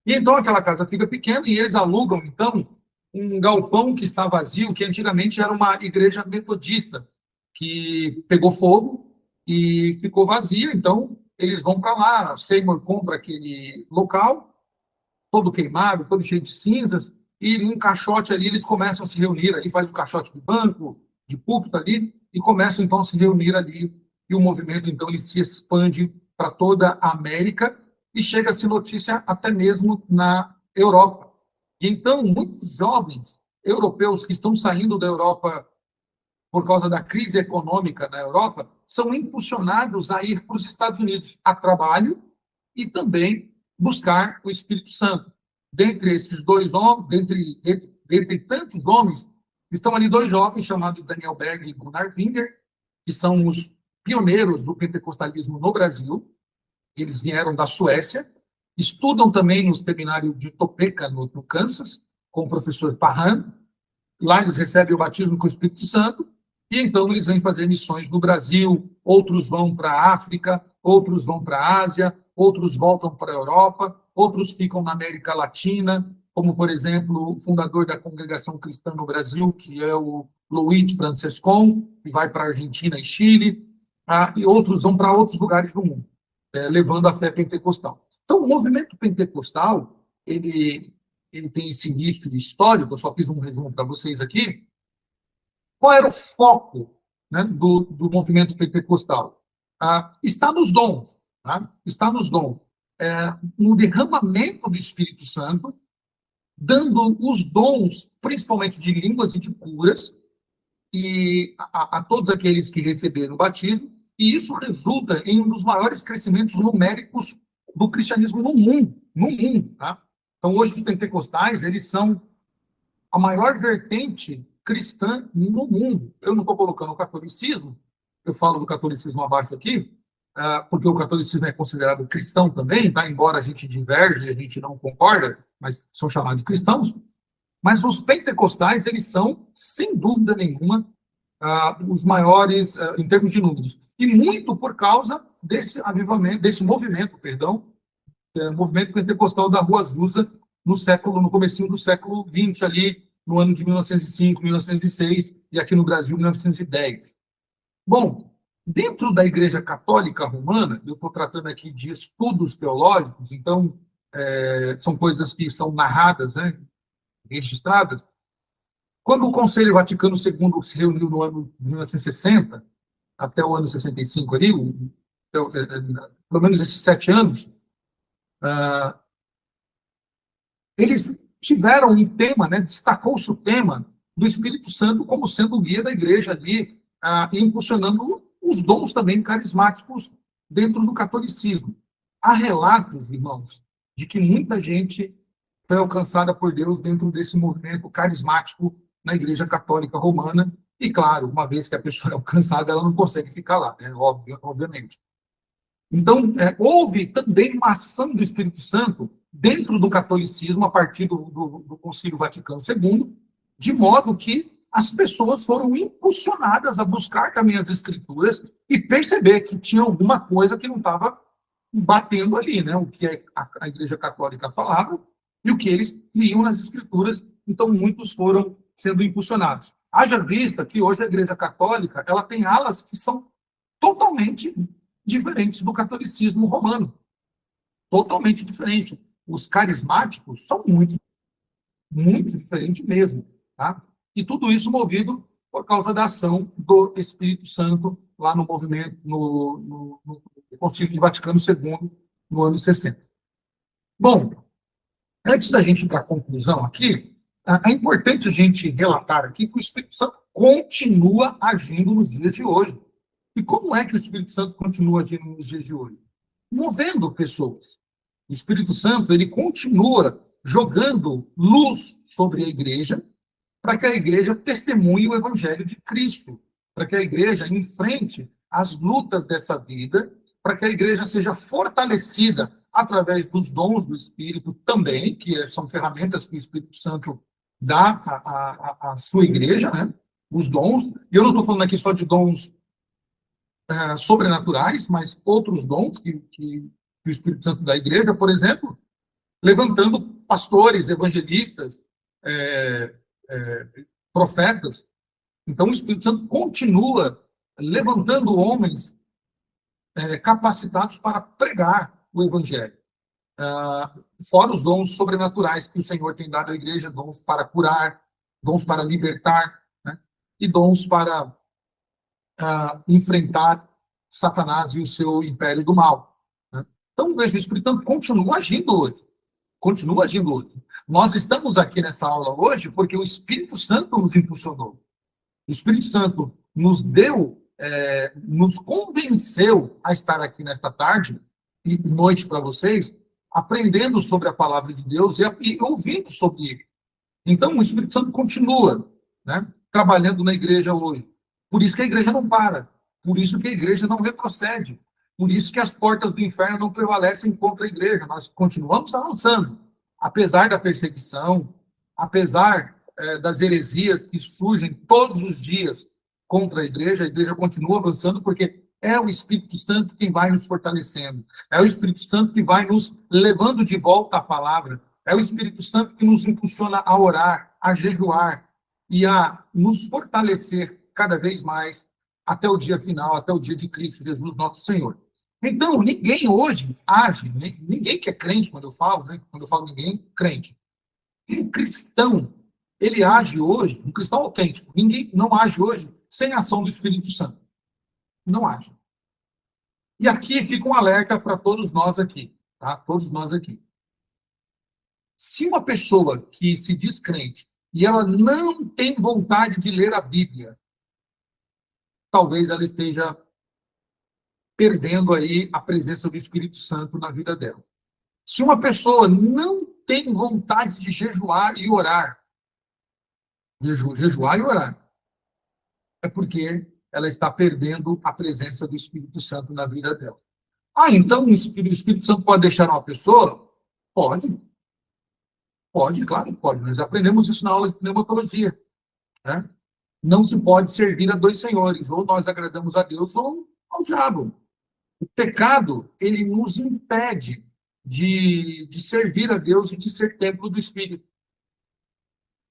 E então aquela casa fica pequena e eles alugam, então, um galpão que está vazio, que antigamente era uma igreja metodista, que pegou fogo e ficou vazia, então eles vão para lá, Seymour compra aquele local, todo queimado, todo cheio de cinzas, e num caixote ali eles começam a se reunir, ali faz um caixote de banco, de púlpito ali, e começam então a se reunir ali, e o movimento então ele se expande para toda a América, e chega-se notícia até mesmo na Europa. E então muitos jovens europeus que estão saindo da Europa por causa da crise econômica na Europa, são impulsionados a ir para os Estados Unidos a trabalho e também buscar o Espírito Santo. Dentre esses dois homens, dentre tantos homens, estão ali dois jovens chamados Daniel Berg e Gunnar Winger, que são os pioneiros do pentecostalismo no Brasil. Eles vieram da Suécia, estudam também no seminário de Topeka, no Kansas, com o professor Parham. Lá eles recebem o batismo com o Espírito Santo, e então eles vêm fazer missões no Brasil, outros vão para a África, outros vão para a Ásia, outros voltam para a Europa, outros ficam na América Latina, como, por exemplo, o fundador da Congregação Cristã no Brasil, que é o Luiz Francescon, que vai para a Argentina e Chile, e outros vão para outros lugares do mundo. levando a fé pentecostal. Então, o movimento pentecostal, ele tem esse início histórico, eu só fiz um resumo para vocês aqui. Qual era o foco, né, do movimento pentecostal? Está nos dons, tá? Está nos dons. No derramamento do Espírito Santo, dando os dons, principalmente de línguas e de curas, e a todos aqueles que receberam o batismo, e isso resulta em um dos maiores crescimentos numéricos do cristianismo no mundo, tá? Então, hoje, os pentecostais, eles são a maior vertente cristã no mundo. Eu não estou colocando o catolicismo, eu falo do catolicismo abaixo aqui, porque o catolicismo é considerado cristão também, tá? Embora a gente diverge, a gente não concorda, mas são chamados de cristãos. Mas os pentecostais, eles são, sem dúvida nenhuma, os maiores em termos de números. E muito por causa desse avivamento, desse movimento, movimento pentecostal da Rua Azusa, no comecinho do século XX, ali no ano de 1905, 1906, e aqui no Brasil, 1910. Bom, dentro da Igreja Católica Romana, eu estou tratando aqui de estudos teológicos, então são coisas que são narradas, né, registradas. Quando o Conselho Vaticano II se reuniu no ano de 1960, até o ano 65 ali, pelo menos esses 7 anos, eles tiveram um tema, né, destacou-se o tema do Espírito Santo como sendo o guia da igreja ali, e impulsionando os dons também carismáticos dentro do catolicismo. Há relatos, irmãos, de que muita gente foi alcançada por Deus dentro desse movimento carismático na Igreja Católica Romana, e claro, uma vez que a pessoa é alcançada, ela não consegue ficar lá, né, obviamente. Então, houve também uma ação do Espírito Santo dentro do catolicismo, a partir do Concílio Vaticano II, de modo que as pessoas foram impulsionadas a buscar também as Escrituras e perceber que tinha alguma coisa que não estava batendo ali, né? O que a Igreja Católica falava e o que eles viam nas Escrituras. Então, muitos foram sendo impulsionados. Haja vista que hoje a Igreja Católica ela tem alas que são totalmente diferentes do catolicismo romano. Totalmente diferente. Os carismáticos são muito, muito diferentes mesmo. Tá? E tudo isso movido por causa da ação do Espírito Santo lá no movimento, no Concílio de Vaticano II, no ano 60. Bom, antes da gente ir para a conclusão aqui, é importante a gente relatar aqui que o Espírito Santo continua agindo nos dias de hoje. E como é que o Espírito Santo continua agindo nos dias de hoje? Movendo pessoas. O Espírito Santo, ele continua jogando luz sobre a igreja, para que a igreja testemunhe o evangelho de Cristo, para que a igreja enfrente as lutas dessa vida, para que a igreja seja fortalecida através dos dons do Espírito também, que são ferramentas que o Espírito Santo dá à sua igreja, né? Os dons. E eu não estou falando aqui só de dons sobrenaturais, mas outros dons que o Espírito Santo da igreja, por exemplo, levantando pastores, evangelistas, profetas. Então, o Espírito Santo continua levantando homens capacitados para pregar o evangelho. Fora os dons sobrenaturais que o Senhor tem dado à igreja, dons para curar, dons para libertar, né? E dons para enfrentar Satanás e o seu império do mal. Né? Então, veja, o Espírito Santo continua agindo hoje. Continua agindo hoje. Nós estamos aqui nessa aula hoje porque o Espírito Santo nos impulsionou. O Espírito Santo nos deu, nos convenceu a estar aqui nesta tarde e noite para vocês, aprendendo sobre a palavra de Deus e ouvindo sobre ele. Então, o Espírito Santo continua, né, trabalhando na igreja hoje. Por isso que a igreja não para. Por isso que a igreja não retrocede. Por isso que as portas do inferno não prevalecem contra a igreja. Nós continuamos avançando. Apesar da perseguição, apesar das heresias que surgem todos os dias contra a igreja continua avançando porque é o Espírito Santo quem vai nos fortalecendo. É o Espírito Santo que vai nos levando de volta à palavra. É o Espírito Santo que nos impulsiona a orar, a jejuar e a nos fortalecer cada vez mais até o dia final, até o dia de Cristo Jesus, nosso Senhor. Então, ninguém hoje age, ninguém que é crente, quando eu falo, né? Quando eu falo ninguém, crente. Um cristão, ele age hoje, um cristão autêntico, ninguém não age hoje sem a ação do Espírito Santo. Não age. E aqui fica um alerta para todos nós aqui, tá? Todos nós aqui. Se uma pessoa que se diz crente e ela não tem vontade de ler a Bíblia, talvez ela esteja perdendo aí a presença do Espírito Santo na vida dela. Se uma pessoa não tem vontade de jejuar e orar, jejuar e orar, é porque ela está perdendo a presença do Espírito Santo na vida dela. Ah, então o Espírito Santo pode deixar uma pessoa? Pode. Pode, claro, pode. Nós aprendemos isso na aula de pneumatologia. Né? Não se pode servir a dois senhores. Ou nós agradamos a Deus ou ao diabo. O pecado, ele nos impede de servir a Deus e de ser templo do Espírito.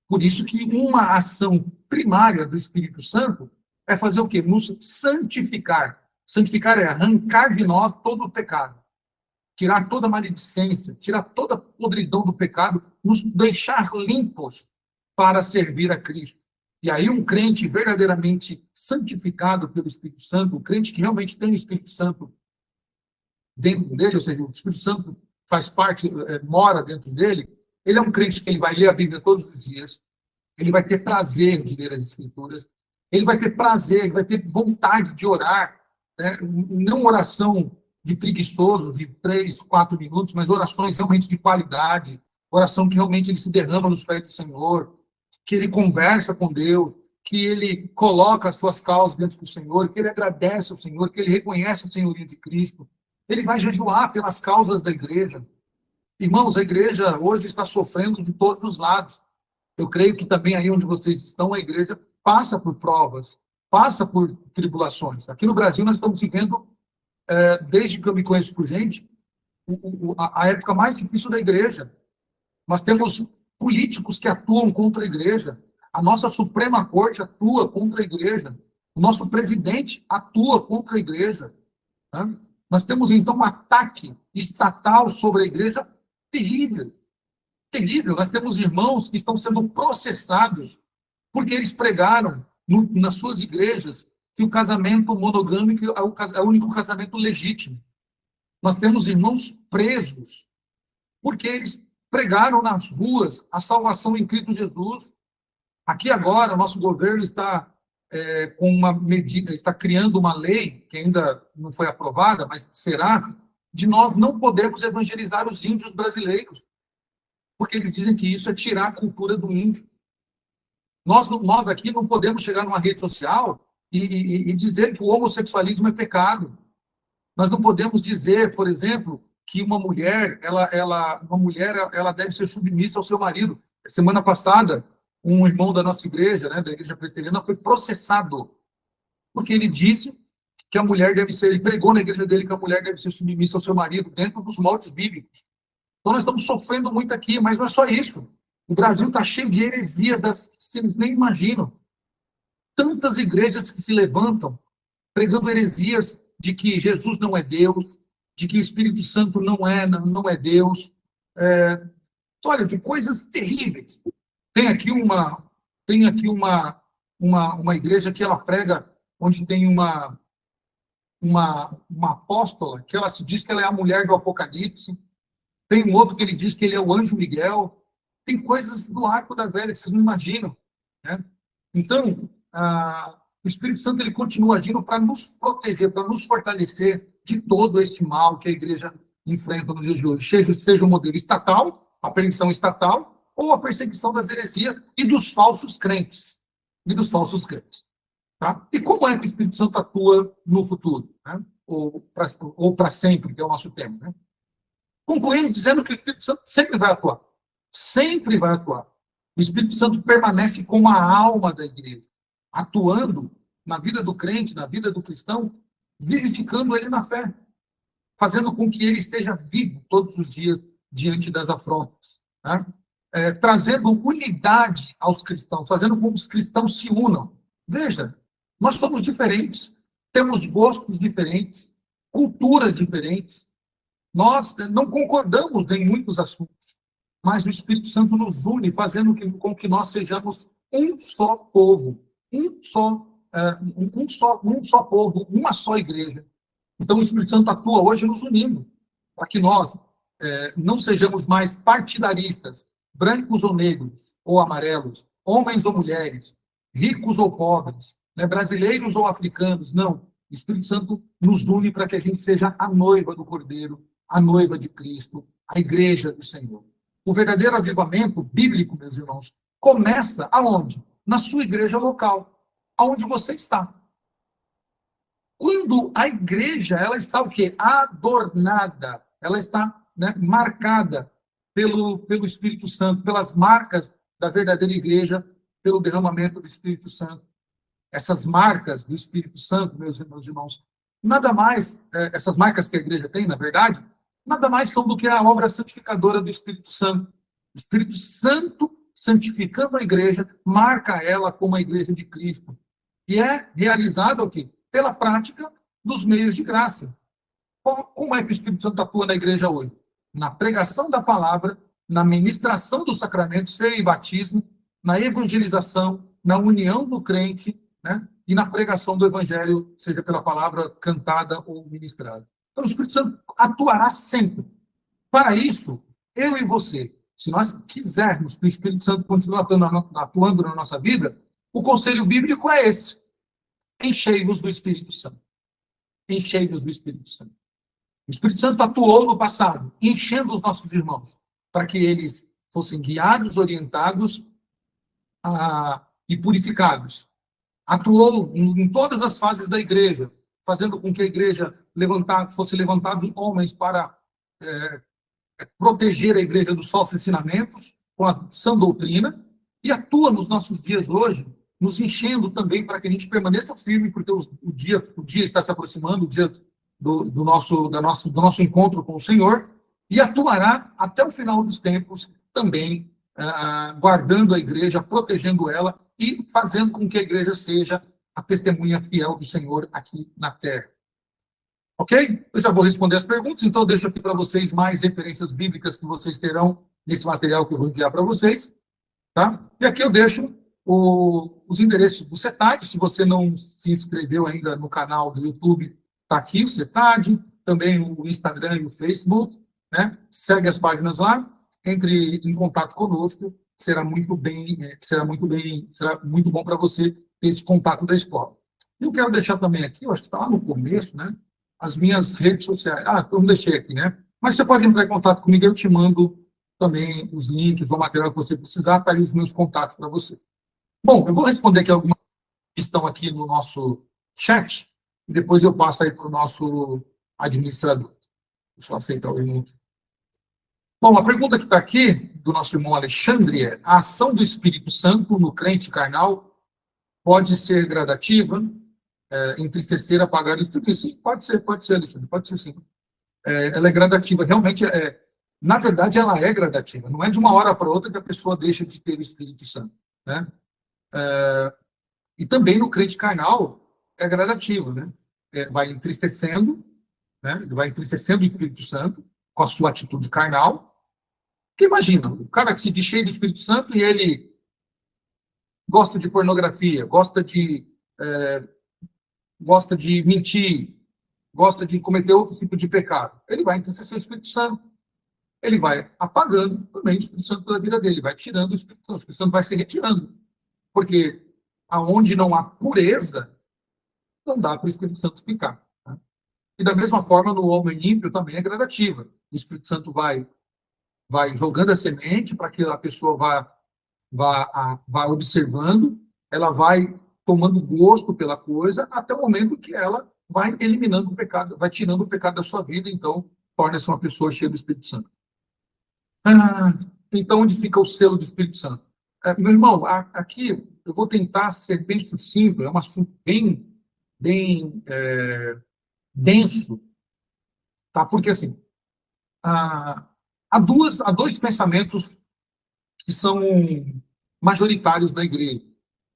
Por isso que uma ação primária do Espírito Santo é fazer o quê? Nos santificar. Santificar é arrancar de nós todo o pecado. Tirar toda a maledicência, tirar toda a podridão do pecado, nos deixar limpos para servir a Cristo. E aí um crente verdadeiramente santificado pelo Espírito Santo, um crente que realmente tem o Espírito Santo dentro dele, ou seja, o Espírito Santo faz parte, mora dentro dele, ele é um crente que ele vai ler a Bíblia todos os dias, ele vai ter prazer de ler as Escrituras, ele vai ter prazer, ele vai ter vontade de orar, né? Não oração de preguiçoso, de 3, 4 minutos, mas orações realmente de qualidade, oração que realmente ele se derrama nos pés do Senhor, que ele conversa com Deus, que ele coloca as suas causas diante do Senhor, que ele agradece ao Senhor, que ele reconhece o senhorio de Cristo. Ele vai jejuar pelas causas da igreja. Irmãos, a igreja hoje está sofrendo de todos os lados. Eu creio que também aí onde vocês estão, a igreja passa por provas, passa por tribulações. Aqui no Brasil nós estamos vivendo, desde que eu me conheço por gente, a época mais difícil da igreja. Nós temos políticos que atuam contra a igreja. A nossa Suprema Corte atua contra a igreja. O nosso presidente atua contra a igreja. Né? Nós temos, então, um ataque estatal sobre a igreja terrível. Terrível. Nós temos irmãos que estão sendo processados porque eles pregaram nas suas igrejas que o casamento monogâmico é o único casamento legítimo. Nós temos irmãos presos porque eles pregaram nas ruas a salvação em Cristo Jesus. Aqui agora, o nosso governo está com uma medida, está criando uma lei, que ainda não foi aprovada, mas será, de nós não podermos evangelizar os índios brasileiros, porque eles dizem que isso é tirar a cultura do índio. Nós aqui não podemos chegar numa rede social e dizer que o homossexualismo é pecado. Nós não podemos dizer, por exemplo, que uma mulher ela deve ser submissa ao seu marido. Semana passada, um irmão da nossa igreja, né, da igreja presbiteriana, foi processado porque ele disse que a mulher deve ser, ele pregou na igreja dele que a mulher deve ser submissa ao seu marido dentro dos moldes bíblicos. Então nós estamos sofrendo muito aqui, mas não é só isso. O Brasil está cheio de heresias que vocês nem imaginam. Tantas igrejas que se levantam pregando heresias de que Jesus não é Deus, de que o Espírito Santo não é Deus. Olha, de coisas terríveis. Tem aqui uma igreja que ela prega, onde tem uma apóstola, que ela se diz que ela é a mulher do Apocalipse. Tem um outro que ele diz que ele é o anjo Miguel. Tem coisas do arco da velha que vocês não imaginam. Né? Então, o Espírito Santo ele continua agindo para nos proteger, para nos fortalecer de todo este mal que a igreja enfrenta no dia de hoje. Seja o modelo estatal, a perseguição estatal, ou a perseguição das heresias e dos falsos crentes. Tá? E como é que o Espírito Santo atua no futuro? Né? Ou para sempre, que é o nosso tema. Né? Concluindo, dizendo que o Espírito Santo sempre vai atuar. Sempre vai atuar. O Espírito Santo permanece como a alma da igreja, atuando na vida do crente, na vida do cristão, vivificando ele na fé, fazendo com que ele esteja vivo todos os dias diante das afrontas. Né? Trazendo unidade aos cristãos, fazendo com que os cristãos se unam. Veja, nós somos diferentes, temos gostos diferentes, culturas diferentes, nós não concordamos em muitos assuntos, mas o Espírito Santo nos une, fazendo com que nós sejamos um só povo, um só povo, uma só igreja. Então, o Espírito Santo atua hoje nos unindo, para que nós não sejamos mais partidaristas, brancos ou negros, ou amarelos, homens ou mulheres, ricos ou pobres, né, brasileiros ou africanos. Não. O Espírito Santo nos une para que a gente seja a noiva do Cordeiro, a noiva de Cristo, a igreja do Senhor. O verdadeiro avivamento bíblico, meus irmãos, começa aonde? Na sua igreja local, aonde você está. Quando a igreja ela está o quê? Adornada, ela está, né, marcada pelo Espírito Santo, pelas marcas da verdadeira igreja, pelo derramamento do Espírito Santo. Essas marcas do Espírito Santo, meus irmãos, nada mais, essas marcas que a igreja tem, na verdade, nada mais são do que a obra santificadora do Espírito Santo. O Espírito Santo, santificando a igreja, marca ela como a igreja de Cristo. E é realizado o quê? Pela prática dos meios de graça. Como é que o Espírito Santo atua na igreja hoje? Na pregação da palavra, na ministração dos sacramentos, ceia e batismo, na evangelização, na união do crente, né? E na pregação do evangelho, seja pela palavra cantada ou ministrada. Então, o Espírito Santo atuará sempre. Para isso, eu e você, se nós quisermos que o Espírito Santo continue atuando na nossa vida, o conselho bíblico é esse: enchei-vos do Espírito Santo. Enchei-vos do Espírito Santo. O Espírito Santo atuou no passado, enchendo os nossos irmãos, para que eles fossem guiados, orientados e purificados. Atuou em todas as fases da igreja, fazendo com que a igreja fosse levantado homens para proteger a igreja dos falsos ensinamentos, com a sã doutrina, e atua nos nossos dias hoje, nos enchendo também para que a gente permaneça firme, porque o dia está se aproximando, o dia do nosso encontro com o Senhor, e atuará até o final dos tempos também, guardando a igreja, protegendo ela e fazendo com que a igreja seja a testemunha fiel do Senhor aqui na terra. Ok? Eu já vou responder as perguntas, então eu deixo aqui para vocês mais referências bíblicas que vocês terão nesse material que eu vou enviar para vocês. Tá? E aqui eu deixo os endereços do CETAD. Se você não se inscreveu ainda no canal do YouTube, está aqui o CETAD, também o Instagram e o Facebook. Né? Segue as páginas lá, entre em contato conosco, será muito bom para você ter esse contato da escola. Eu quero deixar também aqui, eu acho que está lá no começo, né? As minhas redes sociais. Eu não deixei aqui, né? Mas você pode entrar em contato comigo, eu te mando também os links, o material que você precisar, está aí os meus contatos para você. Bom, eu vou responder aqui algumas que estão aqui no nosso chat, e depois eu passo aí para o nosso administrador. Deixa eu aceitar o link. Bom, a pergunta que está aqui, do nosso irmão Alexandre, é: a ação do Espírito Santo no crente carnal pode ser gradativa? Entristecer, apagar e subir? Sim, pode ser, Alexandre, pode ser sim. Ela é gradativa, realmente, na verdade, ela é gradativa, não é de uma hora para outra que a pessoa deixa de ter o Espírito Santo, né? E também no crente carnal é gradativo, né? Vai entristecendo, né? Ele vai entristecendo o Espírito Santo com a sua atitude carnal. Porque imagina, o cara que se diz cheio do Espírito Santo e ele gosta de pornografia, gosta de mentir, gosta de cometer outro tipo de pecado. Ele vai entristecer o Espírito Santo. Ele vai apagando também o Espírito Santo da vida dele, vai tirando o Espírito Santo vai se retirando. Porque aonde não há pureza, não dá para o Espírito Santo ficar. Tá? E da mesma forma, no homem ímpio também é gradativa. O Espírito Santo vai jogando a semente para que a pessoa vá observando, ela vai tomando gosto pela coisa, até o momento que ela vai eliminando o pecado, vai tirando o pecado da sua vida, então torna-se uma pessoa cheia do Espírito Santo. Então, onde fica o selo do Espírito Santo? Meu irmão, aqui eu vou tentar ser bem sucinto, é um assunto bem denso, tá? Porque, assim, há dois pensamentos que são majoritários na igreja: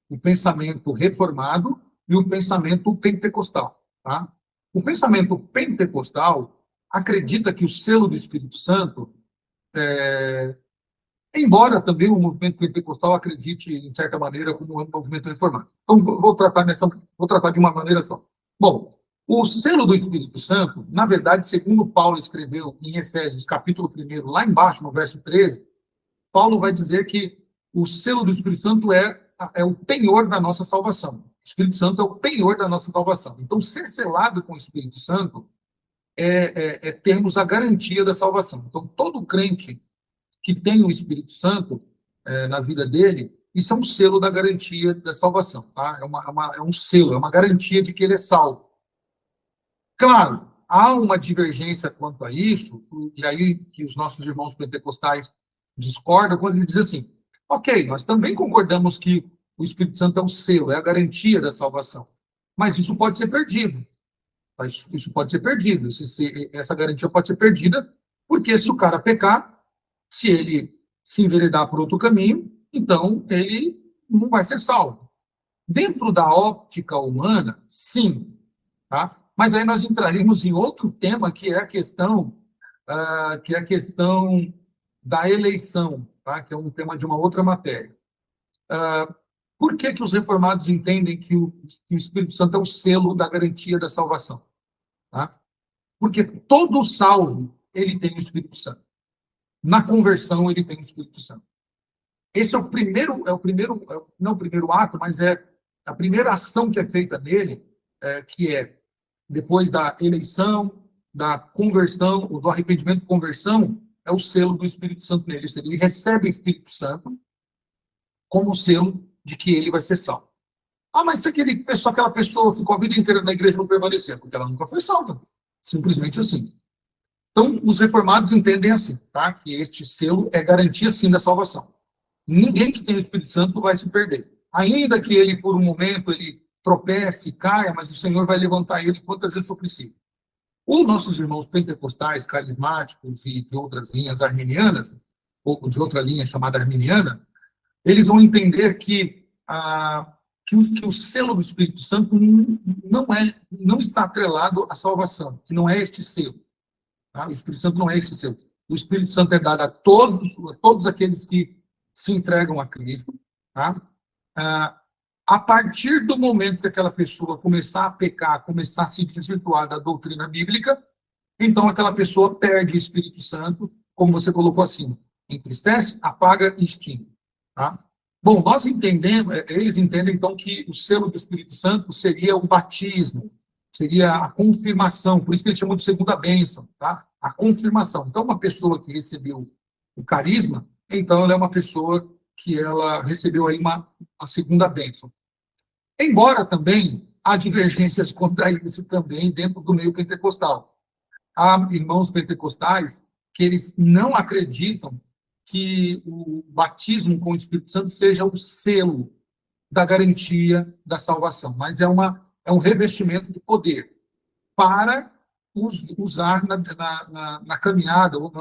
o pensamento reformado e o pensamento pentecostal, tá? O pensamento pentecostal acredita que o selo do Espírito Santo, embora também o movimento pentecostal acredite, em certa maneira, como um movimento reformado. Então, vou tratar de uma maneira só. Bom, o selo do Espírito Santo, na verdade, segundo Paulo escreveu em Efésios, capítulo 1, lá embaixo, no verso 13, Paulo vai dizer que o selo do Espírito Santo é o penhor da nossa salvação. O Espírito Santo é o penhor da nossa salvação. Então, ser selado com o Espírito Santo é termos a garantia da salvação. Então, todo crente que tem o Espírito Santo na vida dele, isso é um selo da garantia da salvação. Tá? É um selo, é uma garantia de que ele é salvo. Claro, há uma divergência quanto a isso, e aí que os nossos irmãos pentecostais discordam quando eles dizem assim: ok, nós também concordamos que o Espírito Santo é o selo, é a garantia da salvação, mas isso pode ser perdido. Isso pode ser perdido, essa garantia pode ser perdida, porque se o cara pecar, se ele se enveredar por outro caminho, então ele não vai ser salvo. Dentro da óptica humana, sim, tá? Mas aí nós entraremos em outro tema, que é a questão, da eleição, tá? Que é um tema de uma outra matéria. Por que os reformados entendem que o Espírito Santo é o selo da garantia da salvação? Tá? Porque todo salvo, ele tem o Espírito Santo. Na conversão, ele tem o Espírito Santo. Esse não é o primeiro ato, mas é a primeira ação que é feita nele, que é depois da eleição, da conversão, ou do arrependimento e conversão, é o selo do Espírito Santo nele. Ele recebe o Espírito Santo como selo de que ele vai ser salvo. Ah, mas se aquela pessoa ficou a vida inteira na igreja e não permaneceu, porque ela nunca foi salva. Simplesmente assim. Então, os reformados entendem assim, tá? Que este selo é garantia, sim, da salvação. Ninguém que tem o Espírito Santo vai se perder. Ainda que ele, por um momento, ele tropece, caia, mas o Senhor vai levantar ele quantas vezes for preciso. Os nossos irmãos pentecostais, carismáticos e de outras linhas arminianas, ou de outra linha chamada arminiana, eles vão entender que o selo do Espírito Santo não está atrelado à salvação, que não é este selo. Tá? O Espírito Santo não é este selo. O Espírito Santo é dado a todos aqueles que se entregam a Cristo. Tá? A partir do momento que aquela pessoa começar a pecar, começar a se desvirtuar da doutrina bíblica, então aquela pessoa perde o Espírito Santo, como você colocou assim, entristece, apaga e extingue. Tá? Bom, eles entendem então que o selo do Espírito Santo seria o batismo, seria a confirmação, por isso que eles chamam de segunda bênção, tá? A confirmação. Então, uma pessoa que recebeu o carisma, então ela é uma pessoa que ela recebeu aí a segunda bênção. Embora também há divergências quanto a isso também dentro do meio pentecostal. Há irmãos pentecostais que eles não acreditam que o batismo com o Espírito Santo seja o selo da garantia da salvação, mas é um revestimento de poder para usar na caminhada ou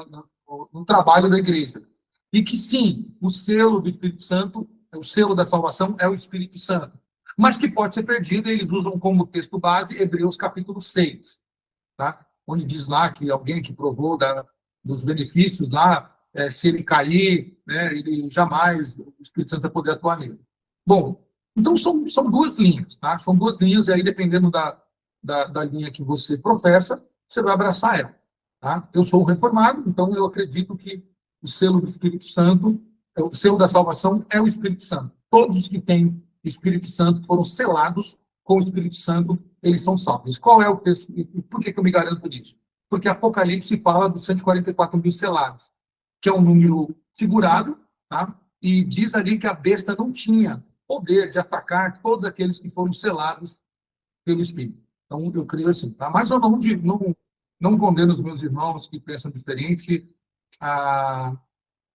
no trabalho da igreja. E que, sim, o selo do Espírito Santo, o selo da salvação é o Espírito Santo, mas que pode ser perdido, e eles usam como texto base Hebreus capítulo 6, tá? Onde diz lá que alguém que provou dos benefícios lá, se ele cair, né, ele jamais, o Espírito Santo vai poder atuar nele. Bom, então são duas linhas, tá? São duas linhas, e aí dependendo da linha que você professa, você vai abraçar ela. Tá? Eu sou um reformado, então eu acredito que o selo do Espírito Santo, o selo da salvação é o Espírito Santo. Todos os que têm Espírito Santo foram selados com o Espírito Santo, eles são salvos. Qual é o texto? E por que eu me garanto disso? Porque Apocalipse fala dos 144 mil selados, que é um número figurado, tá? E diz ali que a besta não tinha poder de atacar todos aqueles que foram selados pelo Espírito. Então, eu creio assim. Tá? Mas eu não condeno os meus irmãos que pensam diferente a,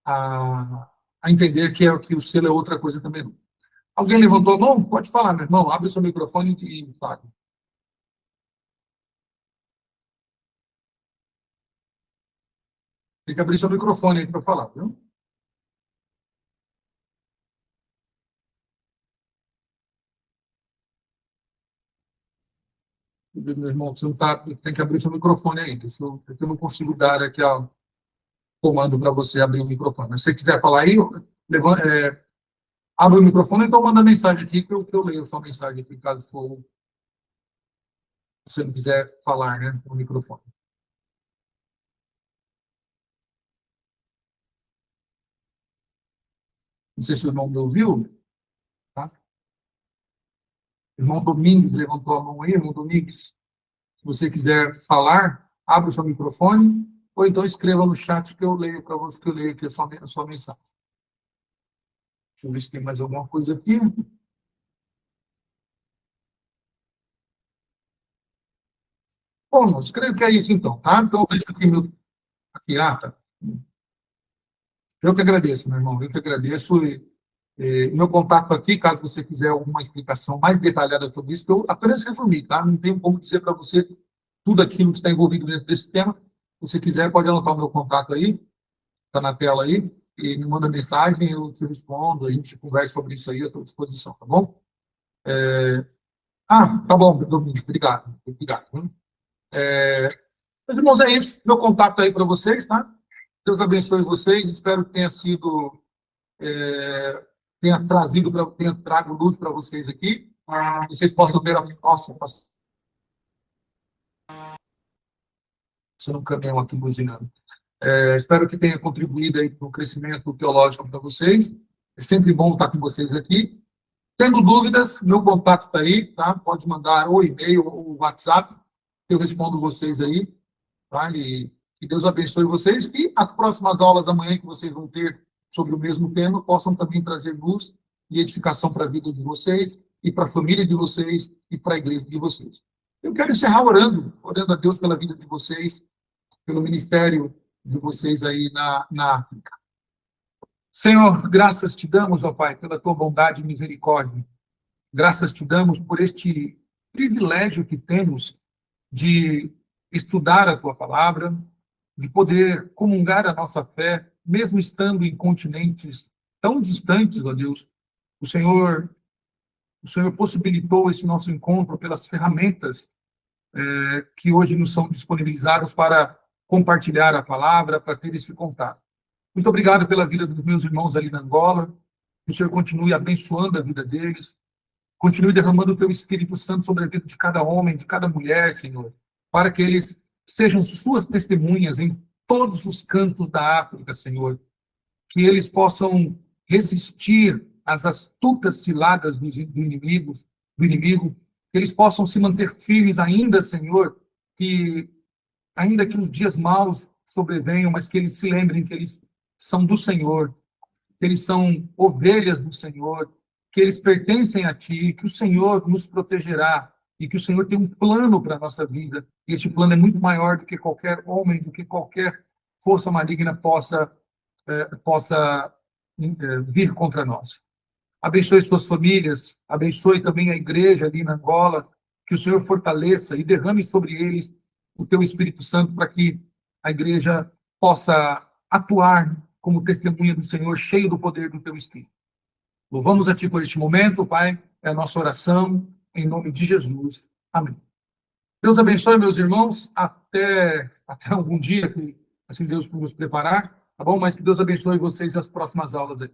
a entender que o selo é outra coisa também. Não. Alguém levantou a mão? Pode falar, meu irmão. Abre seu microfone e fale. Tem que abrir seu microfone aí para falar, viu? Meu irmão, você não tem que abrir seu microfone aí. Eu não consigo dar aqui o comando para você abrir o microfone. Mas se você quiser falar aí, abre o microfone, então manda mensagem aqui que eu leio a sua mensagem aqui, caso você não quiser falar, né, no microfone. Não sei se o irmão me ouviu, tá? Irmão Domingues levantou a mão aí, irmão Domingues. Se você quiser falar, abre o seu microfone, ou então escreva no chat que eu leio para você, que eu leio aqui a sua mensagem. Deixa eu ver se tem mais alguma coisa aqui. Bom, irmãos, creio que é isso então, tá? Então, deixa aqui tá. Eu que agradeço, meu irmão, eu que agradeço. Meu contato aqui, caso você quiser alguma explicação mais detalhada sobre isso, que eu apenas resumi, tá? Não tenho como dizer para você tudo aquilo que está envolvido dentro desse tema. Se você quiser, pode anotar o meu contato aí, está na tela aí, e me manda mensagem, eu te respondo, a gente conversa sobre isso aí, eu estou à disposição, tá bom? Tá bom, Domingos, obrigado. Obrigado. Meus irmãos, é isso. Meu contato aí para vocês, tá? Deus abençoe vocês. Espero que tenha trago luz para vocês aqui. Vocês possam ver a. Nossa, passando um caminhão aqui buzinando. Espero que tenha contribuído aí para o crescimento teológico para vocês. É sempre bom estar com vocês aqui. Tendo dúvidas, meu contato está aí, tá? Pode mandar ou e-mail ou WhatsApp, eu respondo vocês aí, tá? E que Deus abençoe vocês, que as próximas aulas amanhã que vocês vão ter sobre o mesmo tema possam também trazer luz e edificação para a vida de vocês e para a família de vocês e para a igreja de vocês. Eu quero encerrar orando a Deus pela vida de vocês, pelo ministério de vocês aí na África. Senhor, graças te damos, ó Pai, pela tua bondade e misericórdia. Graças te damos por este privilégio que temos de estudar a tua palavra, de poder comungar a nossa fé, mesmo estando em continentes tão distantes, ó Deus. O Senhor possibilitou esse nosso encontro pelas ferramentas que hoje nos são disponibilizadas para compartilhar a palavra, para ter esse contato. Muito obrigado pela vida dos meus irmãos ali na Angola. Que o Senhor continue abençoando a vida deles. Continue derramando o teu Espírito Santo sobre a vida de cada homem, de cada mulher, Senhor, para que eles sejam suas testemunhas em todos os cantos da África, Senhor. Que eles possam resistir às astutas ciladas do inimigo, que eles possam se manter firmes ainda, Senhor, que ainda que os dias maus sobrevenham, mas que eles se lembrem que eles são do Senhor, que eles são ovelhas do Senhor, que eles pertencem a Ti, que o Senhor nos protegerá e que o Senhor tem um plano para a nossa vida. E este plano é muito maior do que qualquer homem, do que qualquer força maligna possa vir contra nós. Abençoe suas famílias, abençoe também a igreja ali na Angola, que o Senhor fortaleça e derrame sobre eles o Teu Espírito Santo para que a igreja possa atuar como testemunha do Senhor, cheio do poder do Teu Espírito. Louvamos a Ti por este momento, Pai, é a nossa oração, em nome de Jesus. Amém. Deus abençoe, meus irmãos, até algum dia que assim Deus nos preparar, tá bom? Mas que Deus abençoe vocês nas próximas aulas aí.